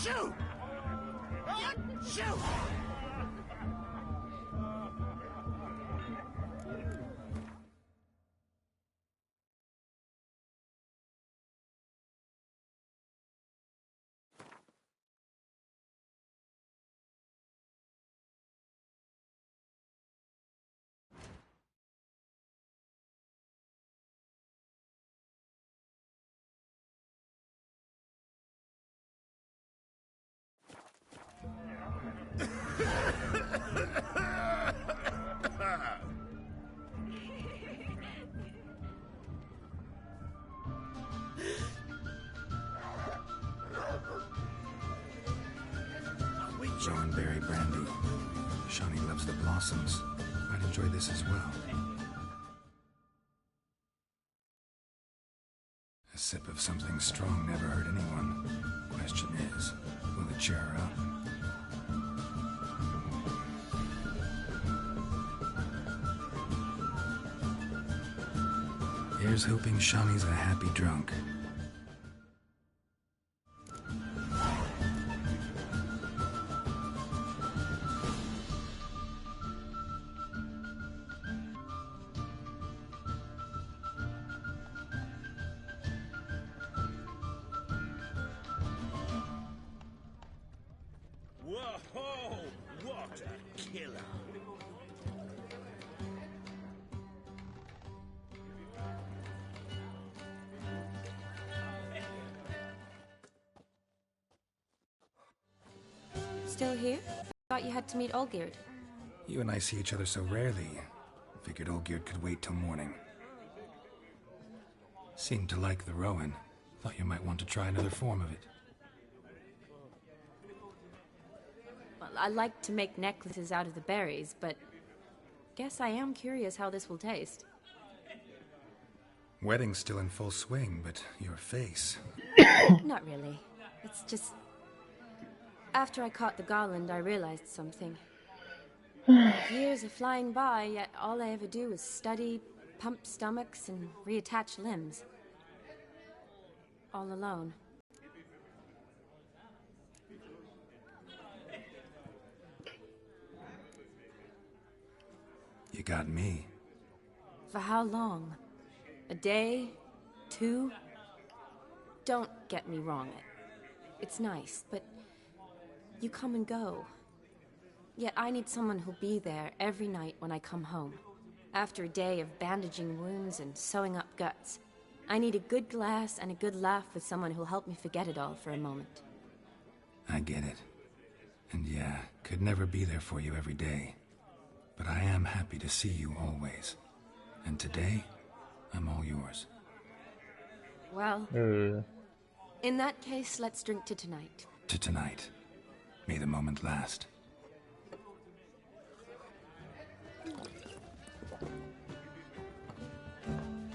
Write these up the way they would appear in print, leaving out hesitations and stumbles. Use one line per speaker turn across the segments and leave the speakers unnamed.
Shoot! Shoot!
Berry brandy. Shawnee loves the blossoms. Might enjoy this as well. A sip of something strong never hurt anyone. Question is, will it cheer her up? Here's hoping Shawnee's a happy drunk.
Whoa! What a killer!
Still here? Thought you had to meet Olgierd.
You and I see each other so rarely. Figured Olgierd could wait till morning. Seemed to like the Rowan. Thought you might want to try another form of it.
Well, I like to make necklaces out of the berries, but guess I am curious how this will taste.
Wedding's still in full swing, but your face...
Not really. It's just... After I caught the garland, I realized something. Years are flying by, yet all I ever do is study, pump stomachs, and reattach limbs. All alone.
You got me.
For how long? A day? 2? Don't get me wrong. It's nice, but you come and go. Yet I need someone who'll be there every night when I come home. After a day of bandaging wounds and sewing up guts, I need a good glass and a good laugh with someone who'll help me forget it all for a moment.
I get it. And yeah, could never be there for you every day. But I am happy to see you always. And today, I'm all yours.
Well, in that case, let's drink to tonight.
To tonight. May the moment last.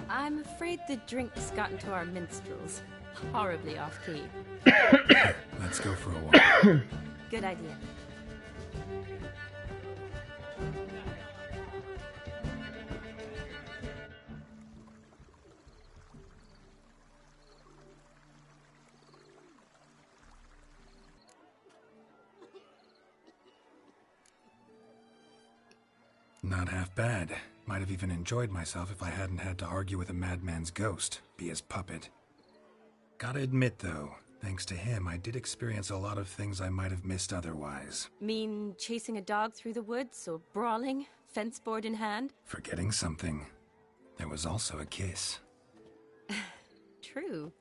I'm afraid the drink's gotten to our minstrels. Horribly off-key.
Let's go for a walk.
Good idea.
Not half bad. Might have even enjoyed myself if I hadn't had to argue with a madman's ghost, be his puppet. Gotta admit, though, thanks to him, I did experience a lot of things I might have missed otherwise.
Mean chasing a dog through the woods, or brawling, fence board in hand?
Forgetting something. There was also a kiss.
True.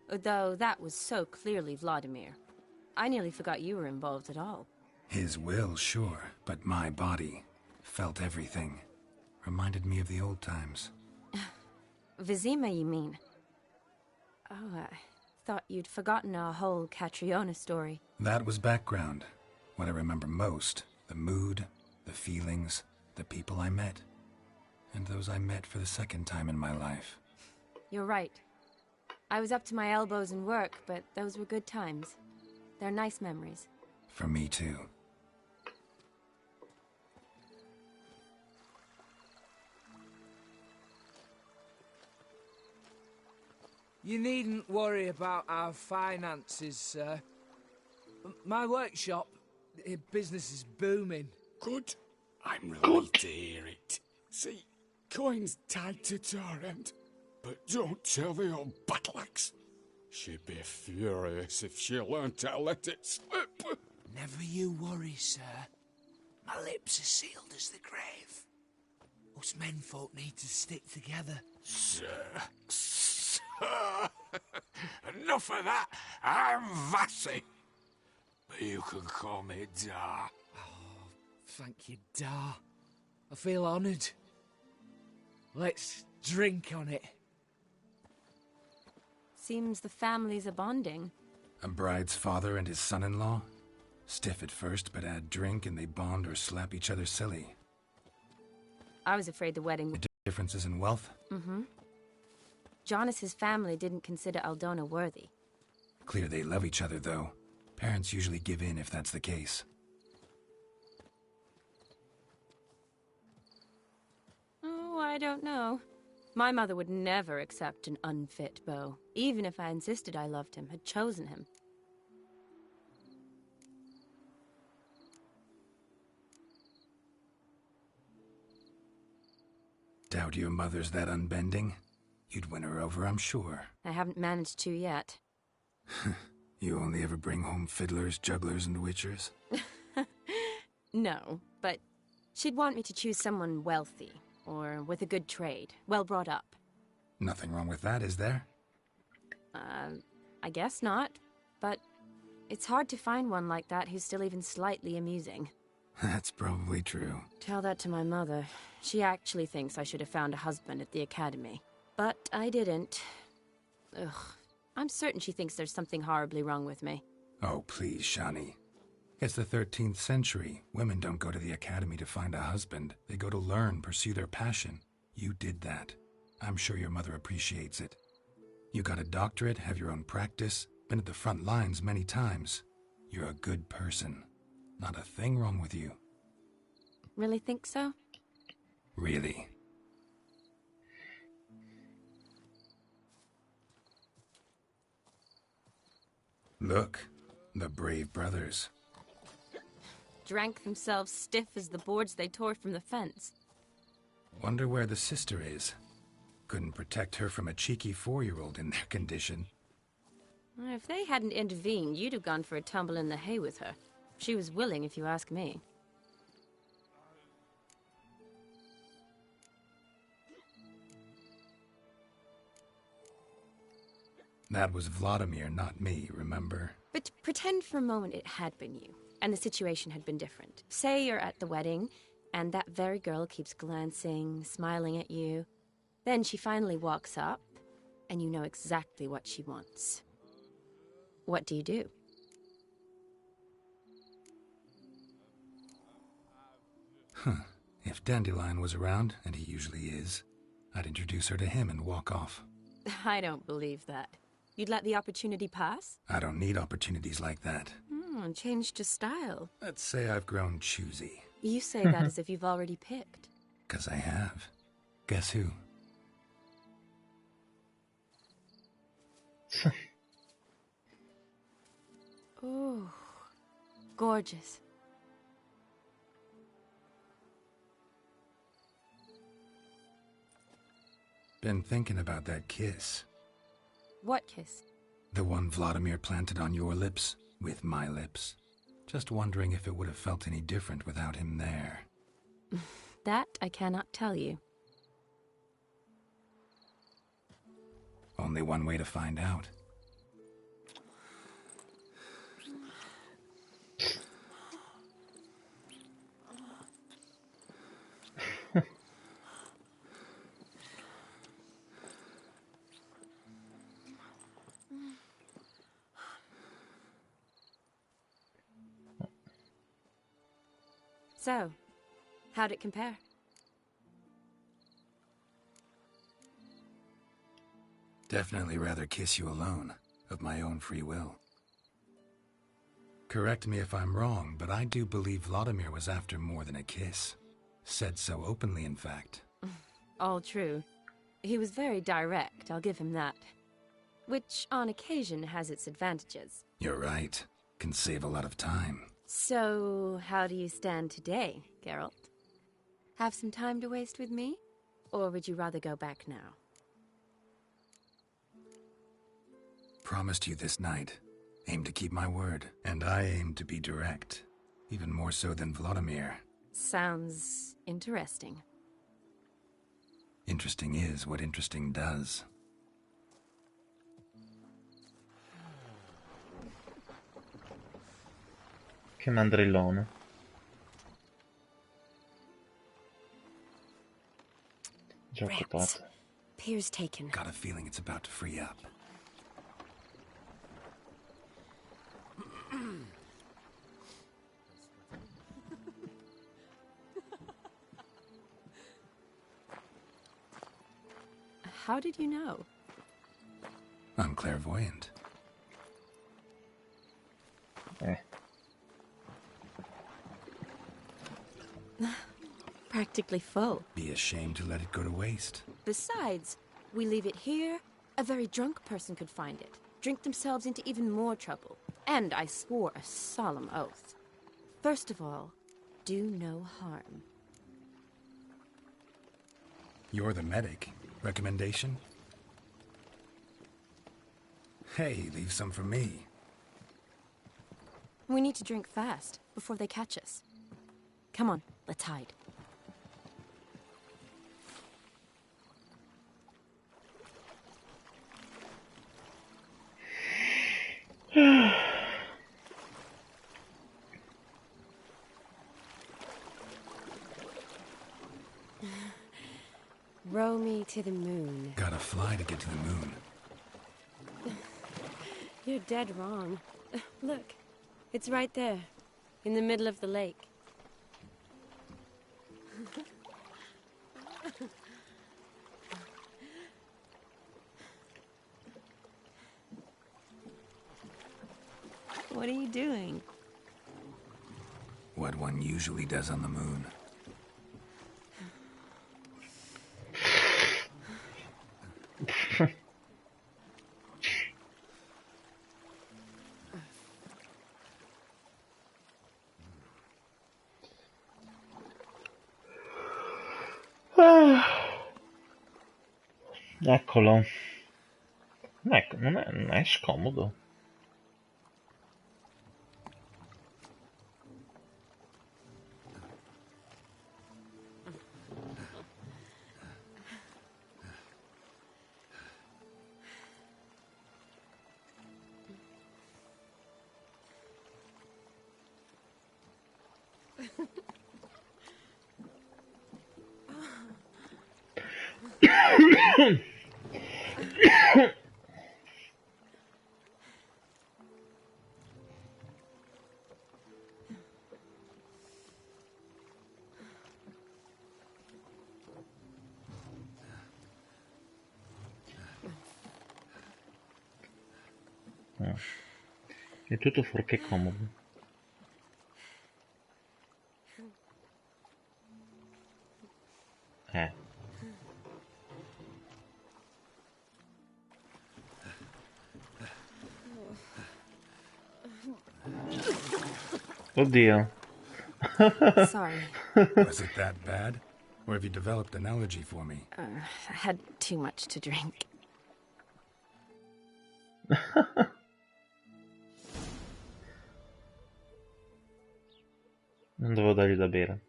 Though that was so clearly Vladimir. I nearly forgot you were involved at all.
His will, sure, but my body felt everything. Reminded me of the old times.
Vizima, you mean? Oh, I thought you'd forgotten our whole Catriona story.
That was background. What I remember most, the mood, the feelings, the people I met. And those I met for the second time in my life.
You're right. I was up to my elbows in work, but those were good times. They're nice memories.
For me, too.
You needn't worry about our finances, sir. My workshop, business is booming.
Good. I'm relieved to hear it. See, coin's tied to Torrent, but don't tell the old battle-axe. She'd be furious if she learned to let it slip.
Never you worry, sir. My lips are sealed as the grave. Us menfolk need to stick together.
Sir. Enough of that. I'm Vassy. But you can call me Dar.
Oh, thank you, Dar. I feel honoured. Let's drink on it.
Seems the families are bonding.
A bride's father and his son-in-law? Stiff at first, but add drink and they bond or slap each other silly.
I was afraid the wedding would...
Differences in wealth?
Mm-hmm. Jonas's family didn't consider Aldona worthy.
Clear they love each other, though. Parents usually give in if that's the case.
Oh, I don't know. My mother would never accept an unfit beau, even if I insisted I loved him, had chosen him.
Doubt your mother's that unbending. You'd win her over, I'm sure.
I haven't managed to yet.
You only ever bring home fiddlers, jugglers, and witchers?
No, but she'd want me to choose someone wealthy, or with a good trade, well brought up.
Nothing wrong with that, is there?
I guess not, but it's hard to find one like that who's still even slightly amusing.
That's probably true.
Tell that to my mother. She actually thinks I should have found a husband at the academy. But I didn't. Ugh. I'm certain she thinks there's something horribly wrong with me.
Oh, please, Shani. It's the 13th century. Women don't go to the academy to find a husband. They go to learn, pursue their passion. You did that. I'm sure your mother appreciates it. You got a doctorate, have your own practice, been at the front lines many times. You're a good person. Not a thing wrong with you.
Really think so?
Really. Look, the brave brothers.
Drank themselves stiff as the boards they tore from the fence.
Wonder where the sister is. Couldn't protect her from a cheeky 4-year-old in their condition.
If they hadn't intervened, you'd have gone for a tumble in the hay with her. She was willing, if you ask me.
That was Vladimir, not me, remember?
But pretend for a moment it had been you, and the situation had been different. Say you're at the wedding, and that very girl keeps glancing, smiling at you. Then she finally walks up, and you know exactly what she wants. What do you do?
If Dandelion was around, and he usually is, I'd introduce her to him and walk off.
I don't believe that. You'd let the opportunity pass?
I don't need opportunities like that.
Changed your style.
Let's say I've grown choosy.
You say that as if you've already picked.
'Cause I have. Guess who?
Ooh, gorgeous.
Been thinking about that kiss.
What kiss?
The one Vladimir planted on your lips, with my lips. Just wondering if it would have felt any different without him there.
That I cannot tell you.
Only one way to find out.
So, how'd it compare?
Definitely rather kiss you alone, of my own free will. Correct me if I'm wrong, but I do believe Vladimir was after more than a kiss. Said so openly, in fact.
All true. He was very direct, I'll give him that. Which, on occasion, has its advantages.
You're right. Can save a lot of time.
So, how do you stand today, Geralt? Have some time to waste with me? Or would you rather go back now?
Promised you this night. Aim to keep my word. And I aim to be direct. Even more so than Vladimir.
Sounds interesting.
Interesting is what interesting does.
Che mandrillone. Già
Rats.
occupato.
Pier's taken.
Got a feeling it's about to free up.
How did you know?
I'm clairvoyant.
Practically full.
Be ashamed to let it go to waste.
Besides, we leave it here, a very drunk person could find it, drink themselves into even more trouble. And I swore a solemn oath. First of all, do no harm.
You're the medic. Recommendation? Hey, leave some for me.
We need to drink fast, before they catch us. Come on, let's hide. Row me to the moon.
Gotta fly to get to the moon.
You're dead wrong. Look, it's right there, in the middle of the lake. What are you doing?
What one usually does on the moon.
Eccolo. Ecco, non è scomodo. È tutto fuorché comodo. Oddio.
Sorry.
Was it that bad? Or have you developed an allergy for me?
I had too much to drink.
Non devo dargli da bere.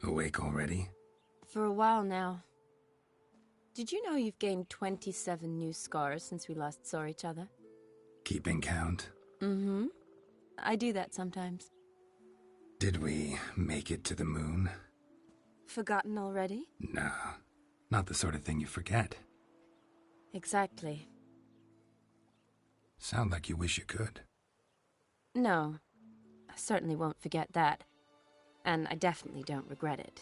Awake already?
For a while now. Did you know you've gained 27 new scars since we last saw each other?
Keeping count?
Mm-hmm. I do that sometimes.
Did we make it to the moon?
Forgotten already?
No, not the sort of thing you forget.
Exactly.
Sound like you wish you could.
No, I certainly won't forget that. And I definitely don't regret it.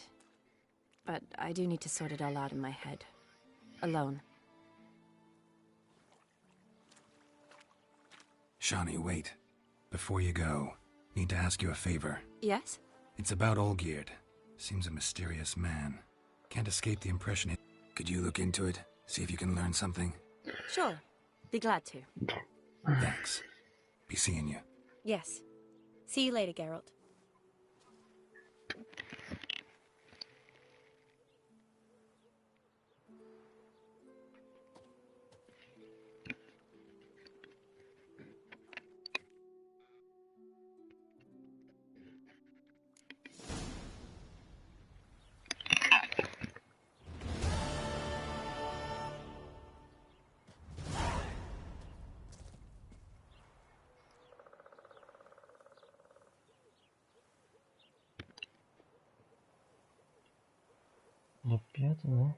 But I do need to sort it all out in my head. Alone.
Shawnee, wait. Before you go, need to ask you a favor.
Yes?
It's about Olgierd. Seems a mysterious man. Can't escape the impression it... Could you look into it? See if you can learn something?
Sure. Be glad to.
Thanks. Be seeing you.
Yes. See you later, Geralt.
Doppiato, no?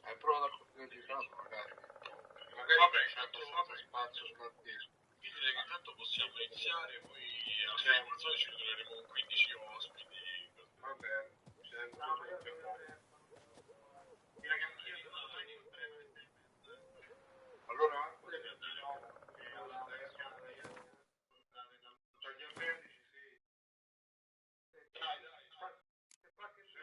Hai provato a cogliere magari. Magari c'è abbastanza spazio sulla disco. Io direi che intanto possiamo iniziare, poi alla fine del mazzone ci ritroveremo con 15 ospiti. Va bene, sempre allora, dagli appendici, sì. Dai, sempre ci si...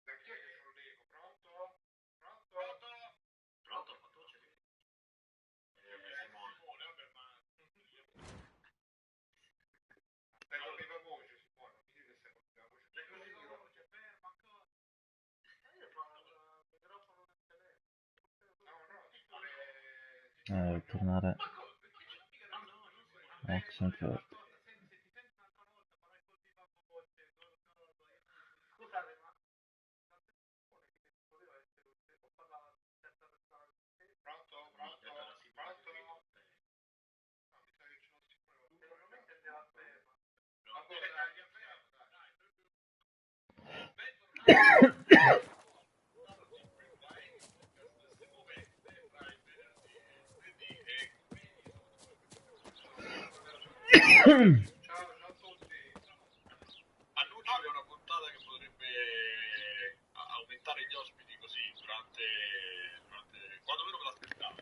Da chi è che lo dico? Pronto? Pronto? Pronto? Ma tu c'è? Simone, vabbè, ma... Stai con viva voce, Simone, mi dite se con viva voce. Stai con viva voce, manco... Io parlo il microfono del telefono. No, no, Simone...
Devo tornare a Oxenford.
Scusate, ma... Pronto? Pronto? Pronto? No, mi sa che ce l'ho sicuro. Sicuramente andiamo a ferma. Vabbè, dai, andiamo a ferma, dai. Ciao, ciao a tutti. Annuncio che è una puntata che potrebbe aumentare gli ospiti così durante quando meno me l'aspettavo.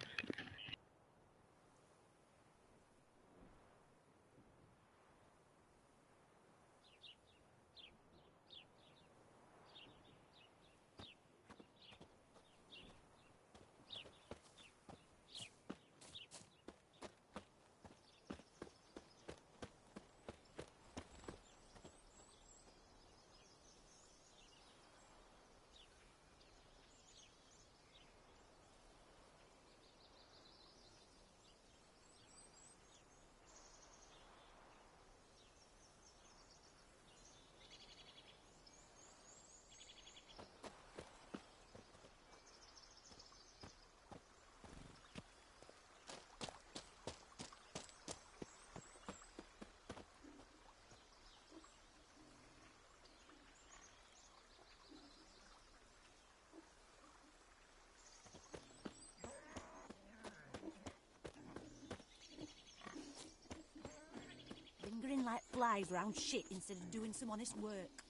Lingering like flies round shit instead of doing some honest work.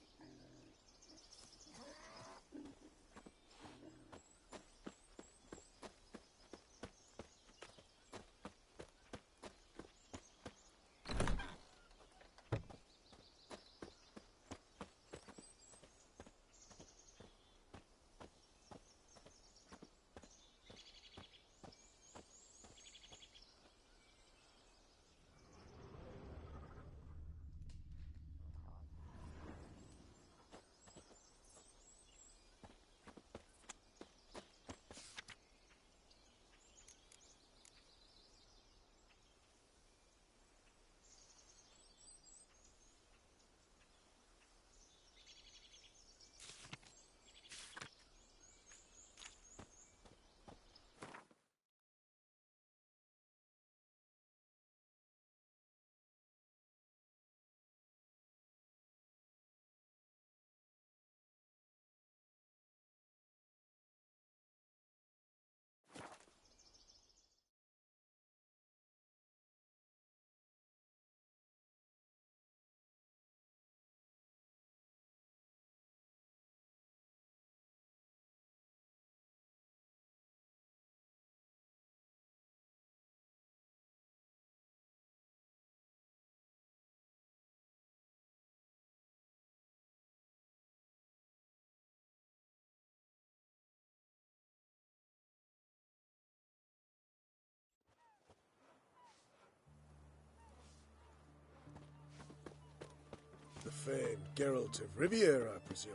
famed Geralt of Rivia, I presume.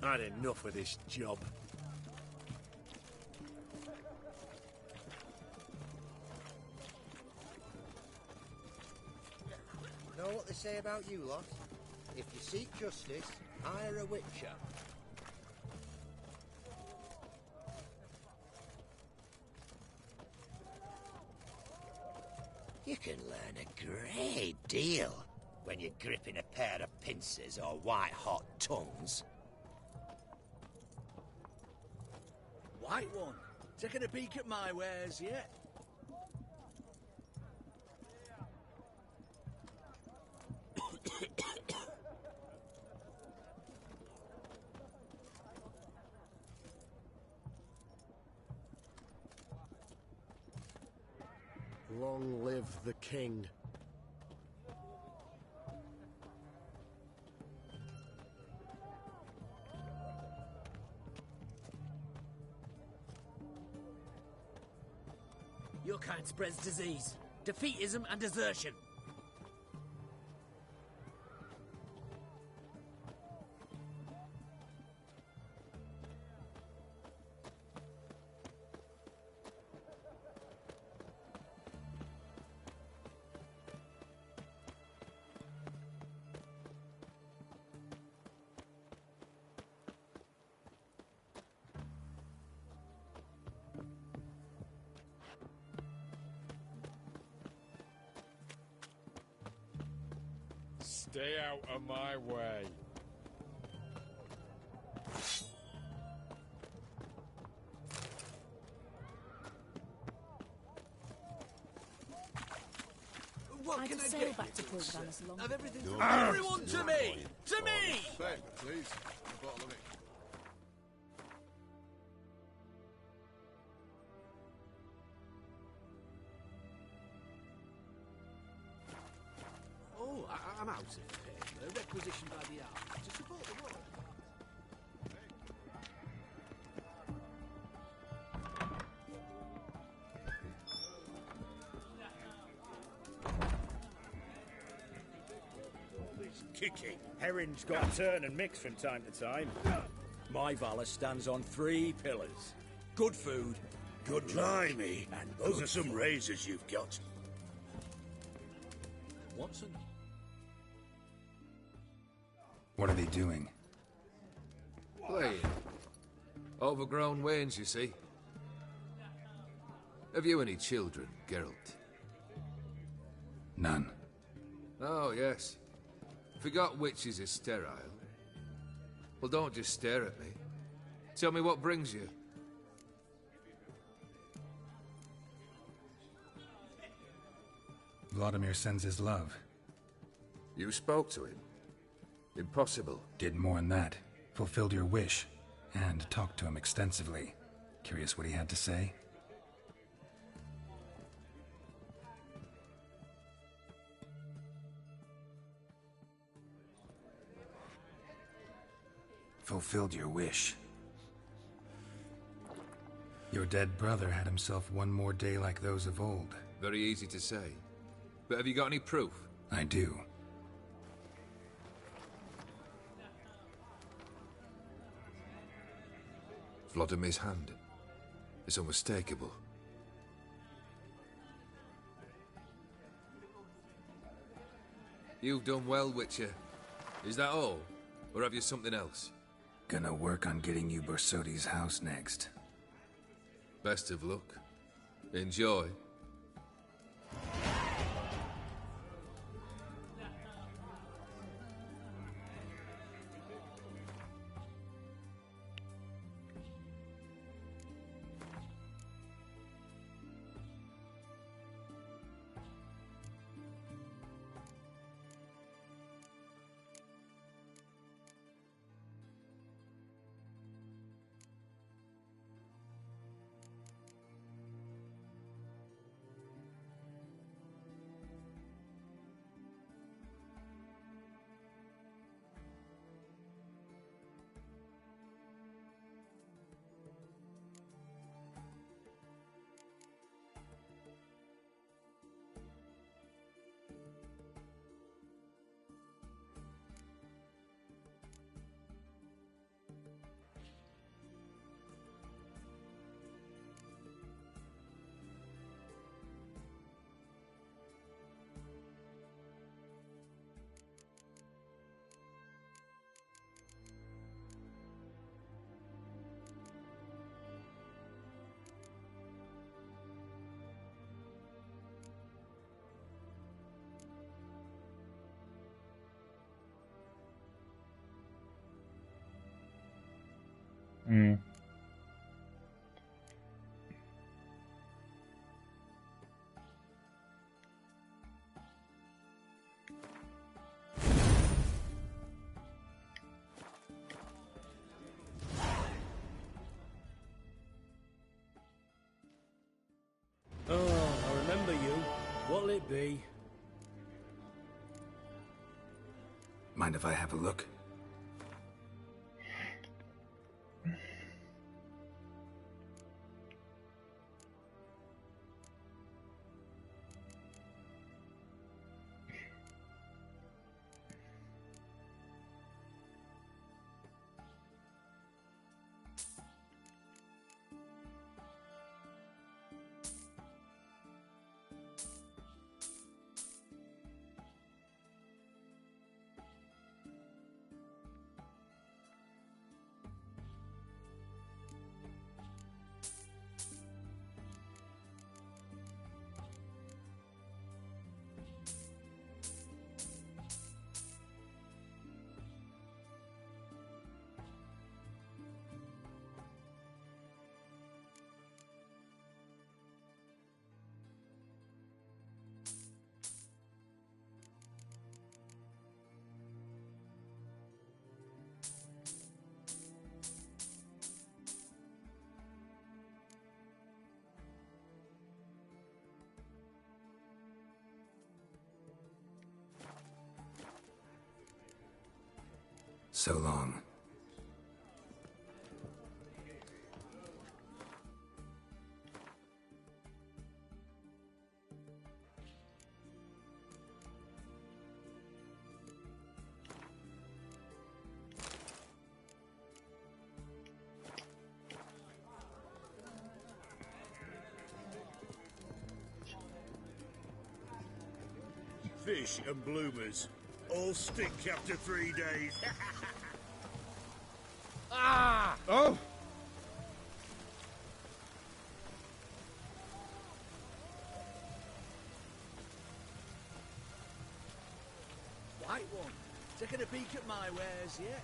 Had enough of this job.
Know what they say about you lot? If you seek justice, hire a witcher. You can learn a great deal when you're gripping a pair of pincers or white-hot tongues.
White one, taking a peek at my wares yet?
Long live the king.
Your kind spreads disease, defeatism and desertion.
Stay out of my way.
What can I get back to Portland as long
Have everything.
Everyone to me! To me!
Favor, please. A bottle of it.
Oh, I'm out of paper. Requisitioned by the hour to support the war.
Kicking. Herring's got to turn and mix from time to time. My valor stands on 3 pillars. Good food, good
Blimey,
and
those
good
are some
fun.
razors you've got.
Watson?
What are they doing?
Playing. Overgrown wains, you see. Have you any children, Geralt?
None.
Oh, yes. Forgot witches are sterile. Well, don't just stare at me. Tell me what brings you.
Vladimir sends his love.
You spoke to him? Impossible.
Did more than that. Fulfilled your wish. And talked to him extensively. Curious what he had to say? Fulfilled your wish. Your dead brother had himself one more day like those of old.
Very easy to say. But have you got any proof?
I do.
Vladimir's hand. It's unmistakable. You've done well, Witcher. Is that all? Or have you something else?
Gonna work on getting you Borsodi's house next.
Best of luck. Enjoy.
Oh, I remember you. What'll it be?
Mind if I have a look? So long.
Fish and bloomers all stink after 3 days.
Ah!
Oh!
White one, taking a peek at my wares yet?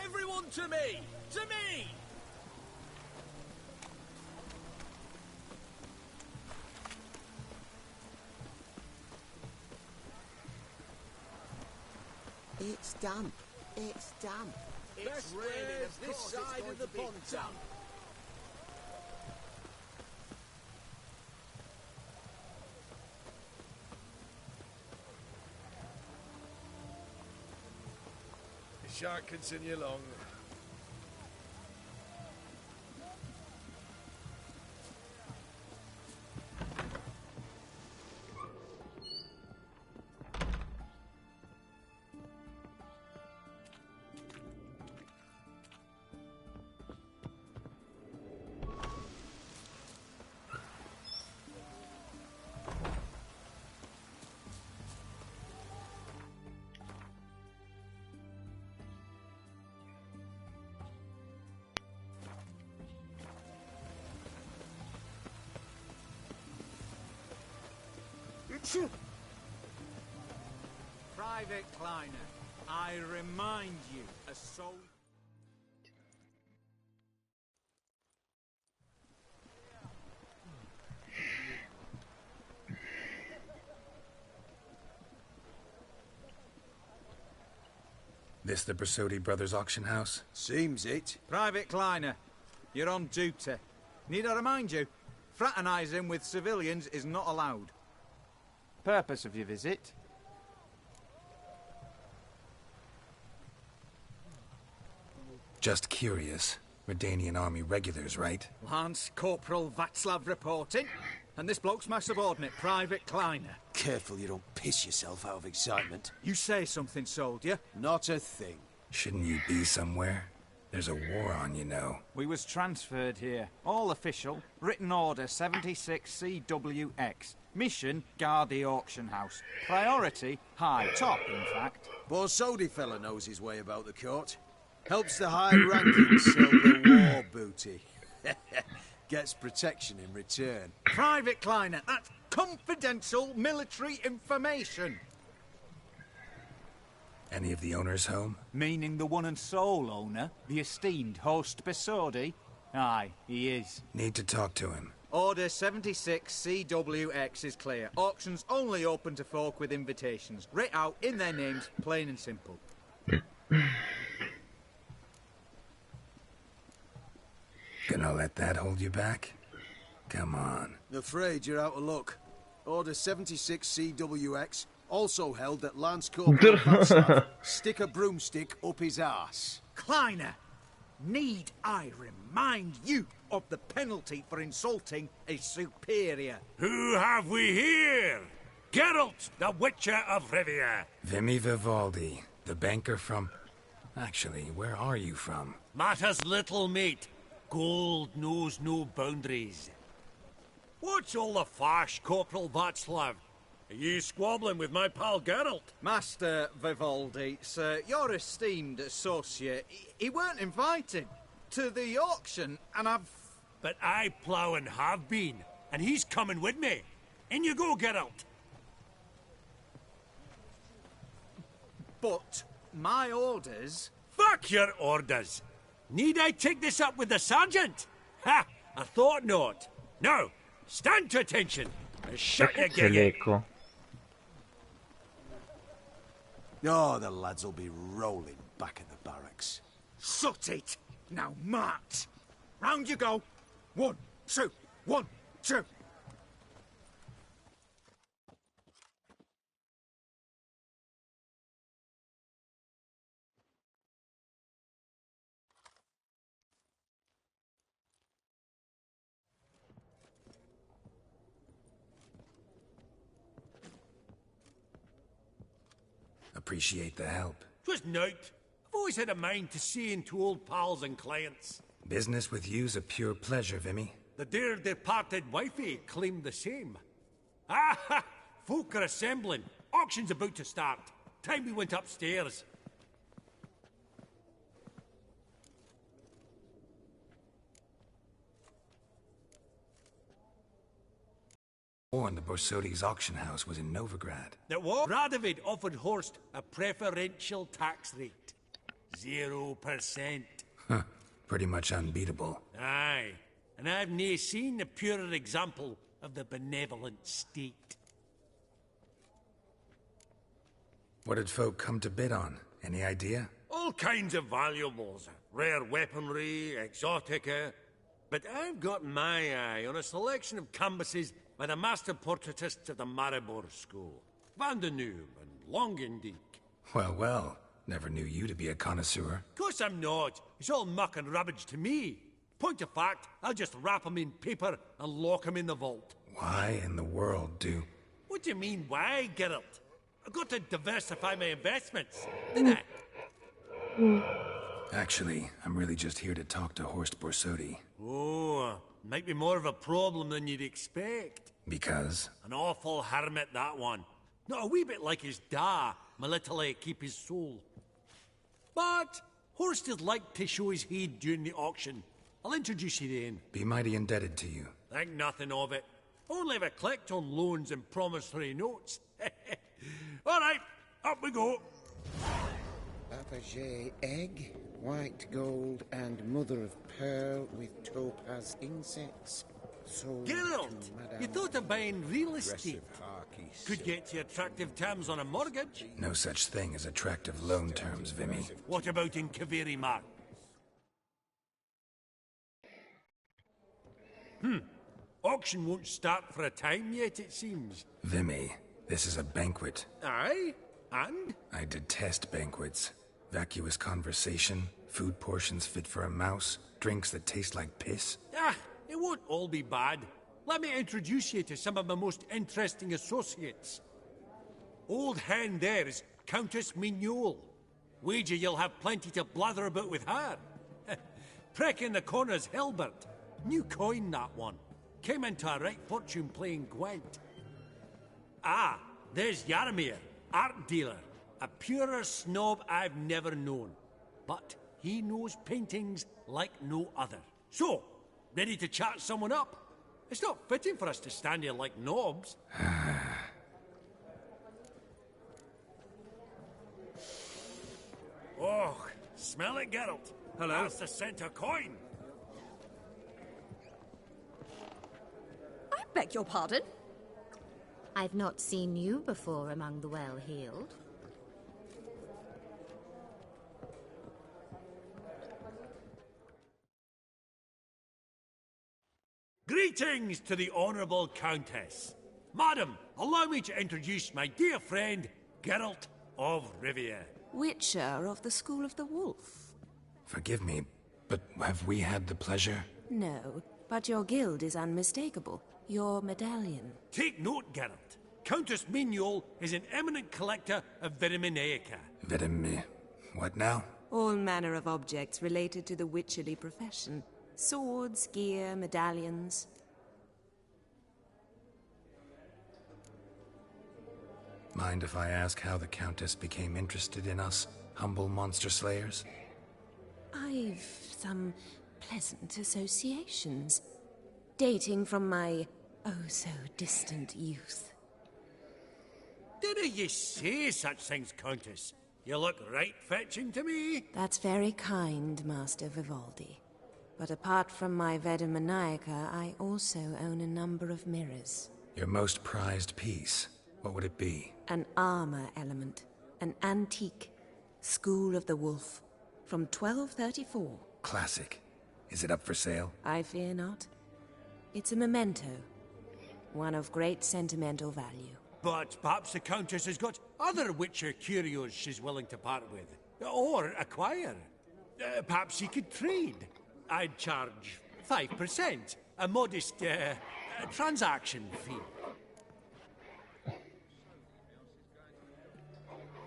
Everyone to me! To me!
It's damp. It's damp.
It's raining this side of the pond town.
Shan't continue long.
Private Kleiner, I remind you, a soul...
This the Brasodi Brothers auction house?
Seems it.
Private Kleiner, you're on duty. Need I remind you, fraternising with civilians is not allowed.
Purpose of your visit?
Just curious. Redanian army regulars, right?
Lance Corporal Václav reporting. And this bloke's my subordinate, Private Kleiner.
Careful you don't piss yourself out of excitement.
You say something, soldier?
Not a thing.
Shouldn't you be somewhere? There's a war on, you know.
We was transferred here. All official. Written order 76 CWX. Mission, guard the auction house. Priority, high top, in fact.
Borsodi fella knows his way about the court. Helps the high rankings sell the war booty. Gets protection in return.
Private Kleiner, that's confidential military information.
Any of the owners home?
Meaning the one and sole owner, the esteemed host Besodi? Aye, he is.
Need to talk to him.
Order 76 CWX is clear. Auctions only open to folk with invitations. Writ out in their names, plain and simple.
Gonna let that hold you back? Come on.
Afraid you're out of luck. Order 76 CWX, also held that Lance Corporal Falstaff stick a broomstick up his arse.
Kleiner, need I remind you of the penalty for insulting a superior?
Who have we here? Geralt, the Witcher of Rivia.
Vimy Vivaldi, the banker from... Actually, where are you from?
Matters little, mate. Gold knows no boundaries. What's all the fash, Corporal Václav? Are you squabbling with my pal Geralt?
Master Vivaldi, sir, your esteemed associate, he weren't invited to the auction, and I've...
But I plough and have been, and he's coming with me. In you go, Geralt.
But my orders...
Fuck your orders. Need I take this up with the sergeant? Ha! I thought not. Now, stand to attention and shut your gig.
Oh, the lads will be rolling back at the barracks.
Sut it! Now march! Round you go! 1, 2, 1, 2.
Appreciate the help.
'Twas nowt. I've always had a mind to see into old pals and clients.
Business with you's a pure pleasure, Vimy.
The dear departed wifey claimed the same. Ah ha! Folk are assembling. Auction's about to start. Time we went upstairs.
Warren, the Borsodi's auction house was in Novigrad.
That what? Radovid offered Horst a preferential tax rate. 0%.
Huh. Pretty much unbeatable.
Aye. And I've nae seen a purer example of the benevolent state.
What did folk come to bid on? Any idea?
All kinds of valuables. Rare weaponry, exotica. But I've got my eye on a selection of canvases by the master portraitists of the Maribor School. Van de Noob and Longendijk.
Well, well. Never knew you to be a connoisseur.
Course I'm not. It's all muck and rubbish to me. Point of fact, I'll just wrap 'em in paper and lock 'em in the vault.
Why in the world do...
What do you mean, why, Geralt? I've got to diversify my investments, didn't I?
Actually, I'm really just here to talk to Horst Borsodi.
Oh, might be more of a problem than you'd expect.
Because?
An awful hermit, that one. Not a wee bit like his da, my little keep his soul. But Horst is like to show his head during the auction. I'll introduce you then.
Be mighty indebted to you.
Think nothing of it. Only if I collect on loans and promissory notes. All right, up we go.
Fabergé egg, white gold, and mother of pearl with topaz insets. Sold
Geralt,
to Madame
you thought of buying real estate. Could get you attractive terms on a mortgage.
No such thing as attractive loan terms, Vimy.
What about in Kaveri Mark? Auction won't start for a time yet, it seems.
Vimy, this is a banquet.
Aye? And?
I detest banquets. Vacuous conversation, food portions fit for a mouse, drinks that taste like piss.
Ah, it won't all be bad. Let me introduce you to some of my most interesting associates. Old hen there is Countess Mignole. Wager you'll have plenty to blather about with her. Prick in the corner's Hilbert. New coin, that one. Came into a right fortune playing Gwent. Ah, there's Yarmir, art dealer. A purer snob I've never known. But he knows paintings like no other. So, ready to chat someone up? It's not fitting for us to stand here like knobs. Oh, smell it, Geralt.
Hello.
That's the centre coin.
I beg your pardon?
I've not seen you before among the well-heeled.
Greetings to the Honourable Countess. Madam, allow me to introduce my dear friend, Geralt of Rivia.
Witcher of the School of the Wolf.
Forgive me, but have we had the pleasure?
No, but your guild is unmistakable. Your medallion.
Take note, Geralt. Countess Mignole is an eminent collector of Vitaminaica.
What now?
All manner of objects related to the witcherly profession. Swords, gear, medallions.
Mind if I ask how the Countess became interested in us, humble monster slayers?
I've some pleasant associations, dating from my oh-so-distant youth.
Didn't you say such things, Countess? You look right fetching to me.
That's very kind, Master Vivaldi. But apart from my Vitaminaica, I also own a number of mirrors.
Your most prized piece, what would it be?
An armor element. An antique. School of the Wolf. From 1234.
Classic. Is it up for sale?
I fear not. It's a memento. One of great sentimental value.
But perhaps the Countess has got other Witcher curios she's willing to part with. Or acquire. Perhaps you could trade. I'd charge 5%. A modest, transaction fee.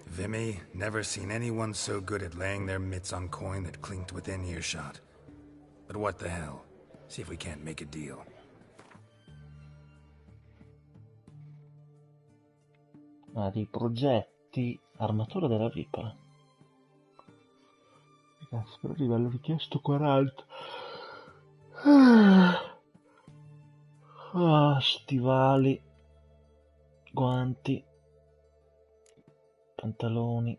Vimy, never seen anyone so good at laying their mitts on coin that clinked within earshot. But what the hell? See if we can't make a deal.
Ah, dei progetti. Armatura della vipera. Cazzo, però livello richiesto 40. Stivali. Guanti. Pantaloni.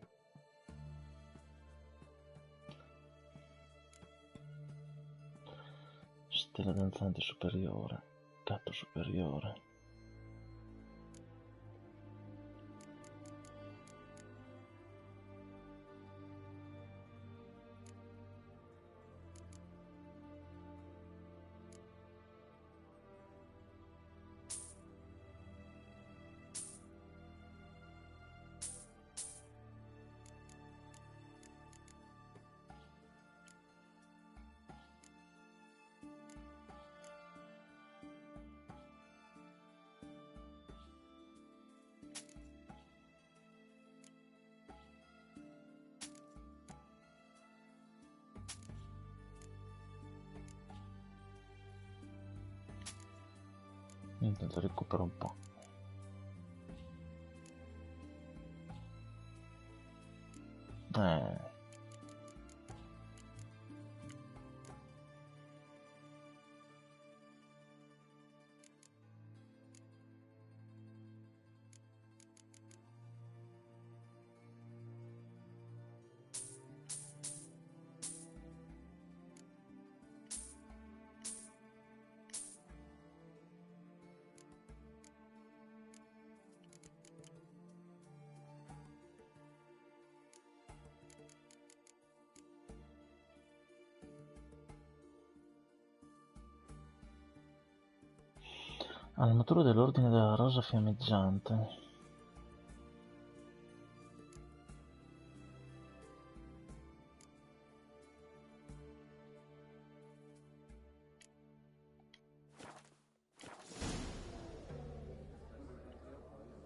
Stella danzante superiore. Capo superiore. Intanto recupero un po'. Armatura dell'ordine della rosa fiammeggiante.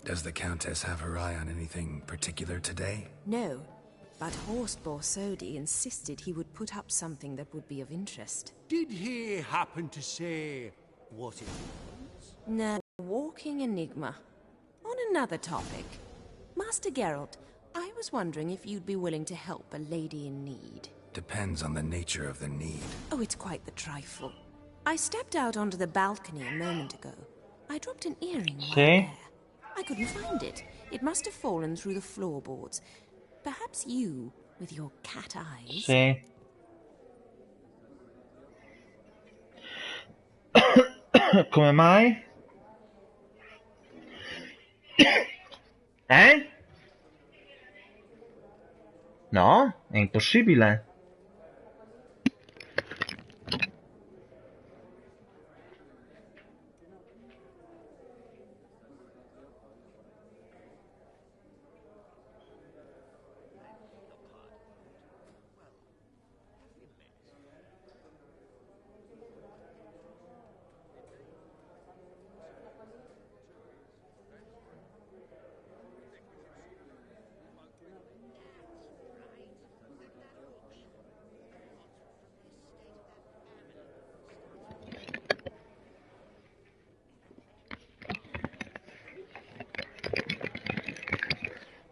Does the Countess have her eye on anything particular today?
No, but Horst Borsodi insisted he would put up something that would be of interest.
Did he happen to say what it was?
No, walking enigma. On another topic, Master Geralt, I was wondering if you'd be willing to help a lady in need.
Depends on the nature of the need.
Oh, it's quite the trifle. I stepped out onto the balcony a moment ago. I dropped an earring while there. I couldn't find it. It must have fallen through the floorboards. Perhaps you, with your cat eyes...
Sì. Come mai? No, è impossibile.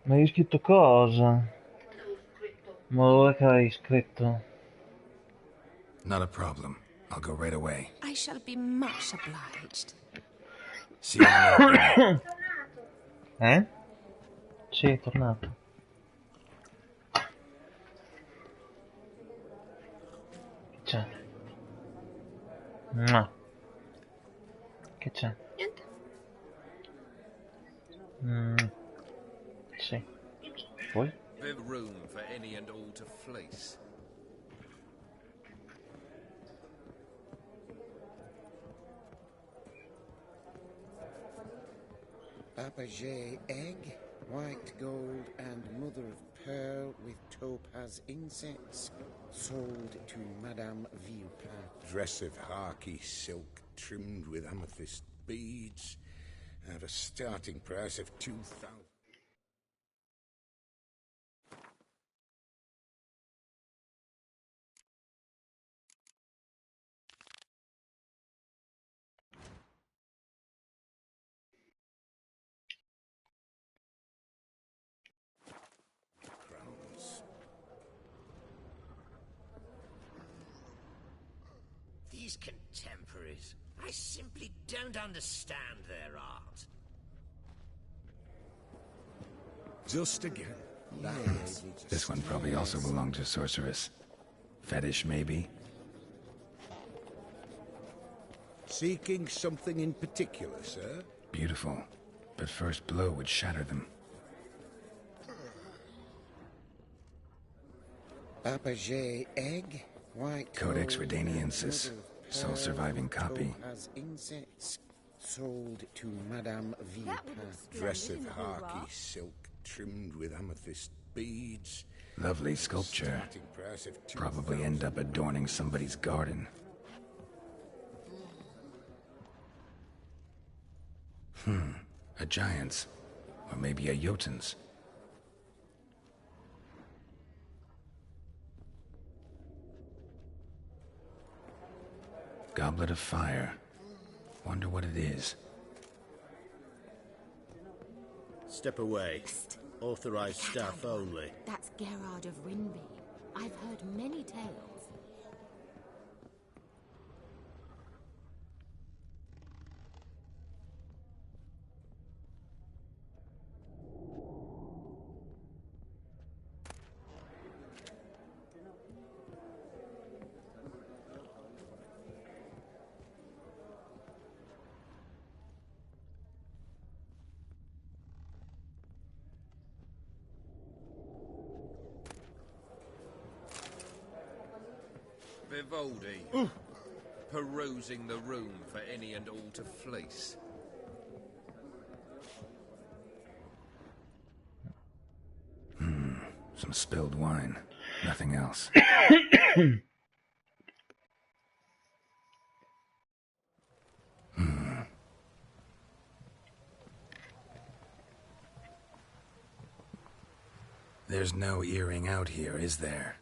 Ma hai scritto cosa? Ma dove che hai scritto?
Not a problem. I'll go right away.
I shall be much obliged.
See you in a minute.
Sì, è tornato. Che c'è? Mua. Che c'è?
Niente.
Sì. Poi?
There's room for any and all to fleece.
Fabergé egg, white gold, and mother of pearl with topaz insets, sold to Madame Villepin.
Dress of harky silk trimmed with amethyst beads, at a starting price of 2,000.
These contemporaries, I simply don't understand their art.
Just again.
This one probably also belonged to Sorceress. Fetish, maybe?
Seeking something in particular, sir?
Beautiful. But first blow would shatter them.
Fabergé egg, white
Codex
gold,
Redaniensis. Sole surviving copy.
Topaz insets, sold to Madame Villepin.
Dress of harky silk trimmed with amethyst beads.
Lovely sculpture. Probably end up adorning somebody's garden. A giant's. Or maybe a Jotun's. Goblet of fire. Wonder what it is.
Step away. Authorized staff only.
That's Gerard of Rinby. I've heard many tales.
Vivaldi, perusing the room for any and all to fleece.
Some spilled wine. Nothing else. There's no earring out here, is there?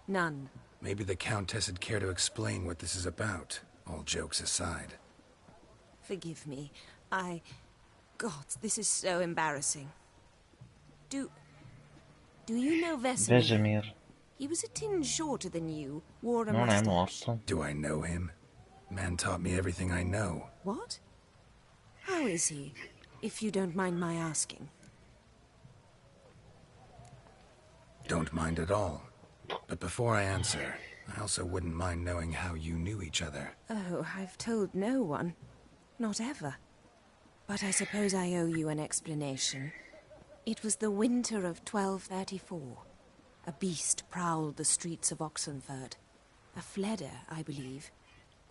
None.
Maybe the Countess would care to explain what this is about, all jokes aside.
Forgive me. God, this is so embarrassing. Do you know Vesemir?
Vesemir.
He was a tinge shorter than you, wore a
Non è
mustache.
morto.
Do I know him? Man taught me everything I know.
What? How is he, if you don't mind my asking?
Don't mind at all. But before I answer, I also wouldn't mind knowing how you knew each other.
Oh, I've told no one. Not ever. But I suppose I owe you an explanation. It was the winter of 1234. A beast prowled the streets of Oxenford. A fledder, I believe.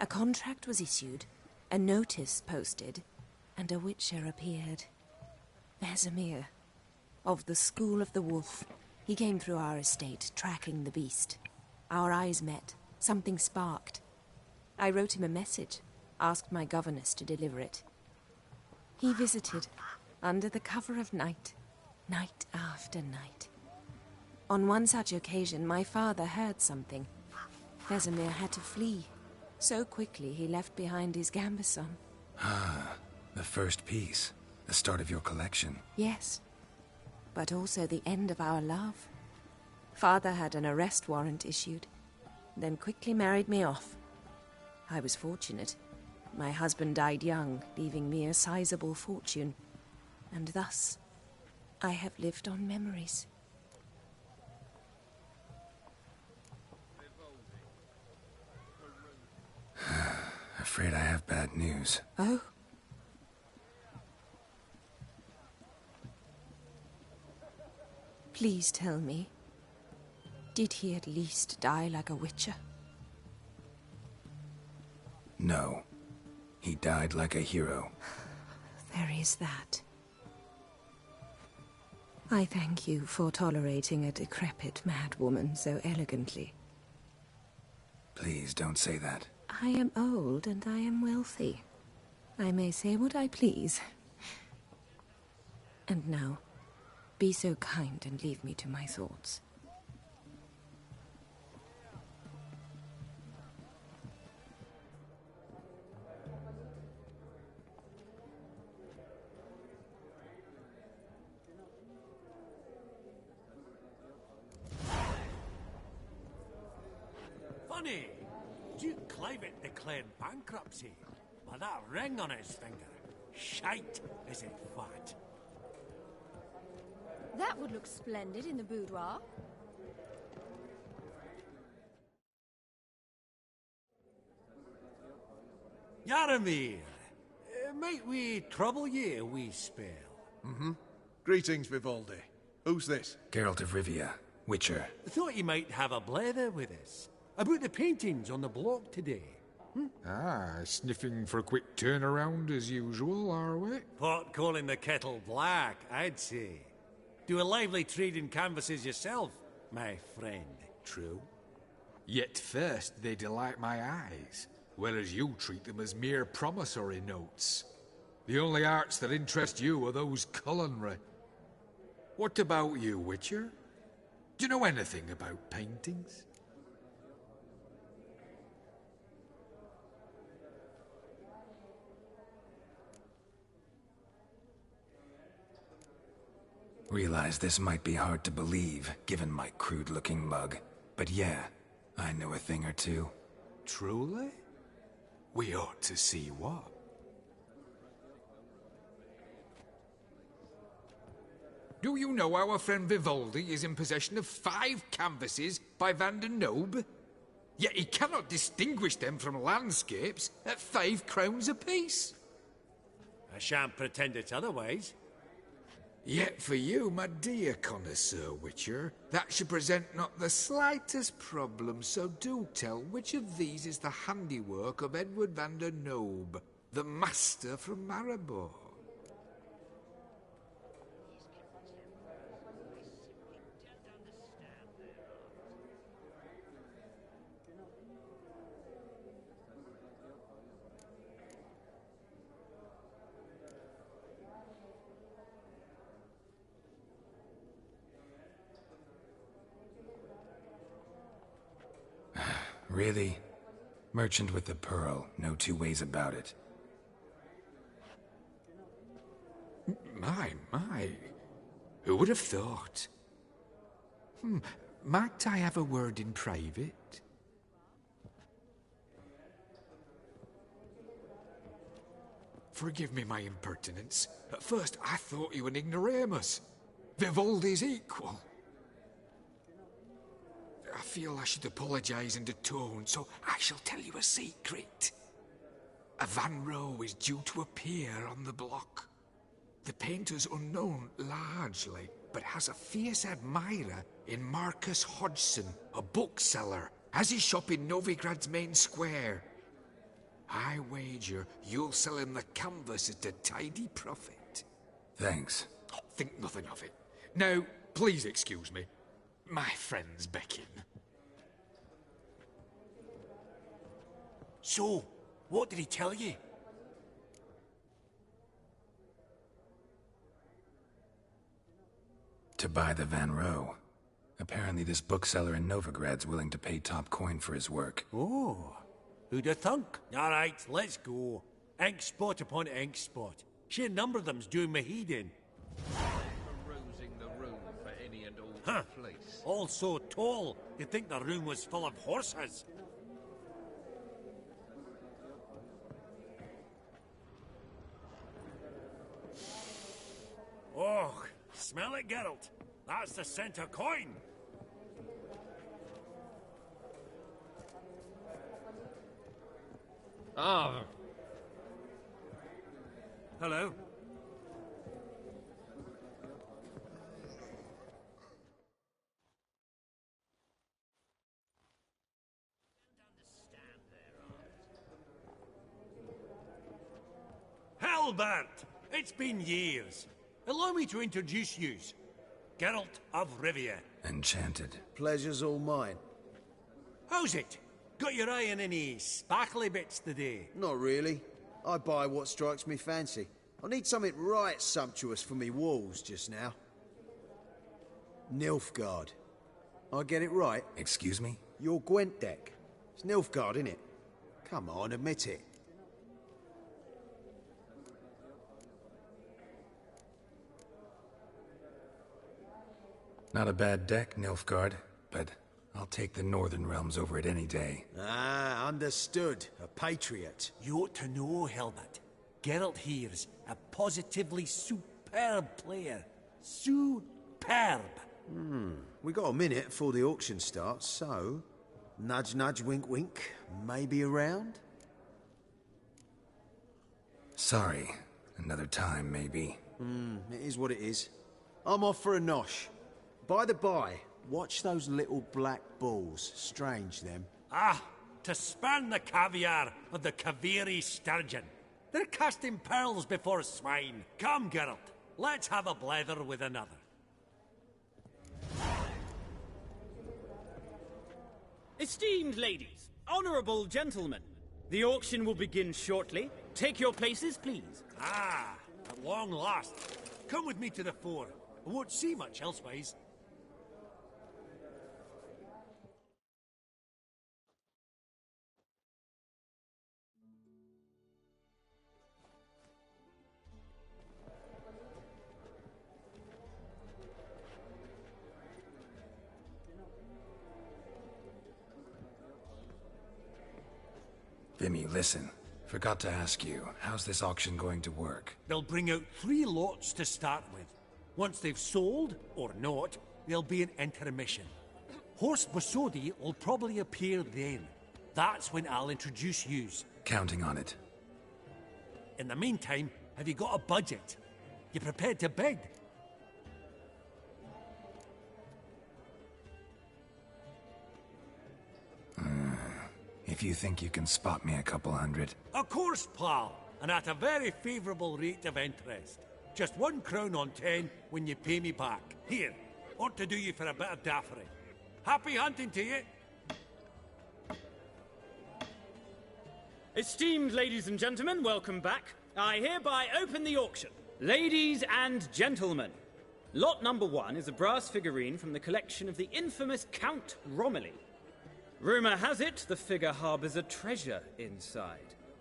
A contract was issued, a notice posted, and a witcher appeared. Vesemir, of the School of the Wolf. He came through our estate, tracking the beast. Our eyes met. Something sparked. I wrote him a message, asked my governess to deliver it. He visited, under the cover of night, night after night. On one such occasion, my father heard something. Vesemir had to flee. So quickly, he left behind his gambeson.
Ah, the first piece. The start of your collection.
Yes, but also the end of our love. Father had an arrest warrant issued, then quickly married me off. I was fortunate. My husband died young, leaving me a sizable fortune. And thus, I have lived on memories.
Afraid I have bad news.
Oh? Please tell me, did he at least die like a witcher?
No. He died like a hero.
There is that. I thank you for tolerating a decrepit madwoman so elegantly.
Please don't say that.
I am old and I am wealthy. I may say what I please. And now, be so kind and leave me to my thoughts.
Funny, Duke Clivet declared bankruptcy with that ring on his finger. Shite, is it fat?
That would look splendid in the boudoir.
Yaramir, might we trouble ye a wee spell?
Mm-hmm. Greetings, Vivaldi. Who's this?
Geralt of Rivia, Witcher.
Thought you might have a blather with us about the paintings on the block today.
Ah, sniffing for a quick turnaround as usual, are we?
Pot calling the kettle black, I'd say. Do a lively trade in canvases yourself, my friend.
True. Yet first they delight my eyes, whereas you treat them as mere promissory notes. The only arts that interest you are those culinary. What about you, Witcher? Do you know anything about paintings?
Realize this might be hard to believe, given my crude-looking mug. But yeah, I know a thing or two.
Truly? We ought to see what. Do you know our friend Vivaldi is in possession of 5 canvases by Van der Nobe? Yet he cannot distinguish them from landscapes at 5 crowns apiece.
I shan't pretend it's otherwise.
Yet for you, my dear connoisseur Witcher, that should present not the slightest problem, so do tell which of these is the handiwork of Edward van der Nobe, the master from Maribor.
Really? Merchant with the pearl, no two ways about it.
My. Who would have thought? Might I have a word in private? Forgive me my impertinence. At first I thought you an ignoramus. Vivaldi's equal. I feel I should apologise and atone, so I shall tell you a secret. A Van Row is due to appear on the block. The painter's unknown largely, but has a fierce admirer in Marcus Hodgson, a bookseller, has his shop in Novigrad's main square. I wager you'll sell him the canvas at a tidy profit.
Thanks.
Oh, think nothing of it. Now, please excuse me. My friend's becking.
So, what did he tell you?
To buy the Van Row. Apparently this bookseller in Novigrad's willing to pay top coin for his work.
Oh, who'd have thunk? All right, let's go. Ink spot upon ink spot. Sheer number of them's doing me heed in.
Perusing the room for any and all place.
All so tall, you'd think the room was full of horses. Oh, smell it, Geralt. That's the scent of coin.
Ah.
Hello. Halbert! It's been years. Allow me to introduce yous. Geralt of Rivia.
Enchanted.
Pleasure's all mine.
How's it? Got your eye on any sparkly bits today?
Not really. I buy what strikes me fancy. I need something right sumptuous for me walls just now. Nilfgaard. I get it right?
Excuse me?
Your Gwent deck. It's Nilfgaard, innit? Come on, admit it.
Not a bad deck, Nilfgaard, but I'll take the Northern Realms over it any day.
Ah, understood. A patriot.
You ought to know, Helmut. Geralt here's a positively superb player. Superb.
We got a minute before the auction starts, so... Nudge, nudge, wink, wink. Maybe around?
Sorry. Another time, maybe.
It is what it is. I'm off for a nosh. By the by, watch those little black balls. Strange, them.
Ah, to spurn the caviar of the Kaviri sturgeon. They're casting pearls before swine. Come, Geralt, let's have a blether with another.
Esteemed ladies, honourable gentlemen, the auction will begin shortly. Take your places, please.
Ah, at long last. Come with me to the fore. I won't see much elsewise.
Vimy, listen. Forgot to ask you, how's this auction going to work?
They'll bring out 3 lots to start with. Once they've sold, or not, there'll be an intermission. Horst Bosodi will probably appear then. That's when I'll introduce yous.
Counting on it.
In the meantime, have you got a budget? You prepared to bid?
If you think you can spot me a couple hundred.
Of course, pal, and at a very favourable rate of interest. Just 1 crown on 10 when you pay me back. Here, ought to do you for a bit of daffery. Happy hunting to you.
Esteemed ladies and gentlemen, welcome back. I hereby open the auction. Ladies and gentlemen, lot number 1 is a brass figurine from the collection of the infamous Count Romilly. Rumor has it the figure harbors a treasure inside.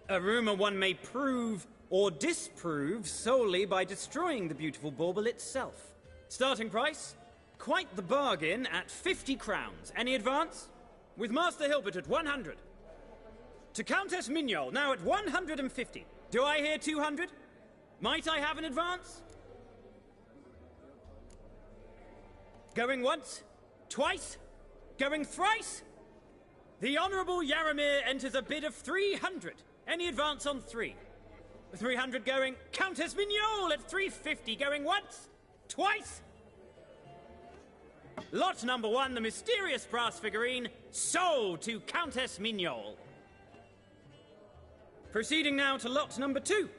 A rumor one may prove or disprove solely by destroying the beautiful bauble itself. Starting price? Quite the bargain at 50 crowns. Any advance? With Master Hilbert at 100. To Countess Mignol, now at 150. Do I hear 200? Might I have an advance? Going once? Twice? Going thrice? The Honourable Yaramir enters a bid of 300. Any advance on 3? 300 going. Countess Mignol at 350. Going once? Twice? Lot number 1, the mysterious brass figurine, sold to Countess Mignol. Proceeding now to lot number 2.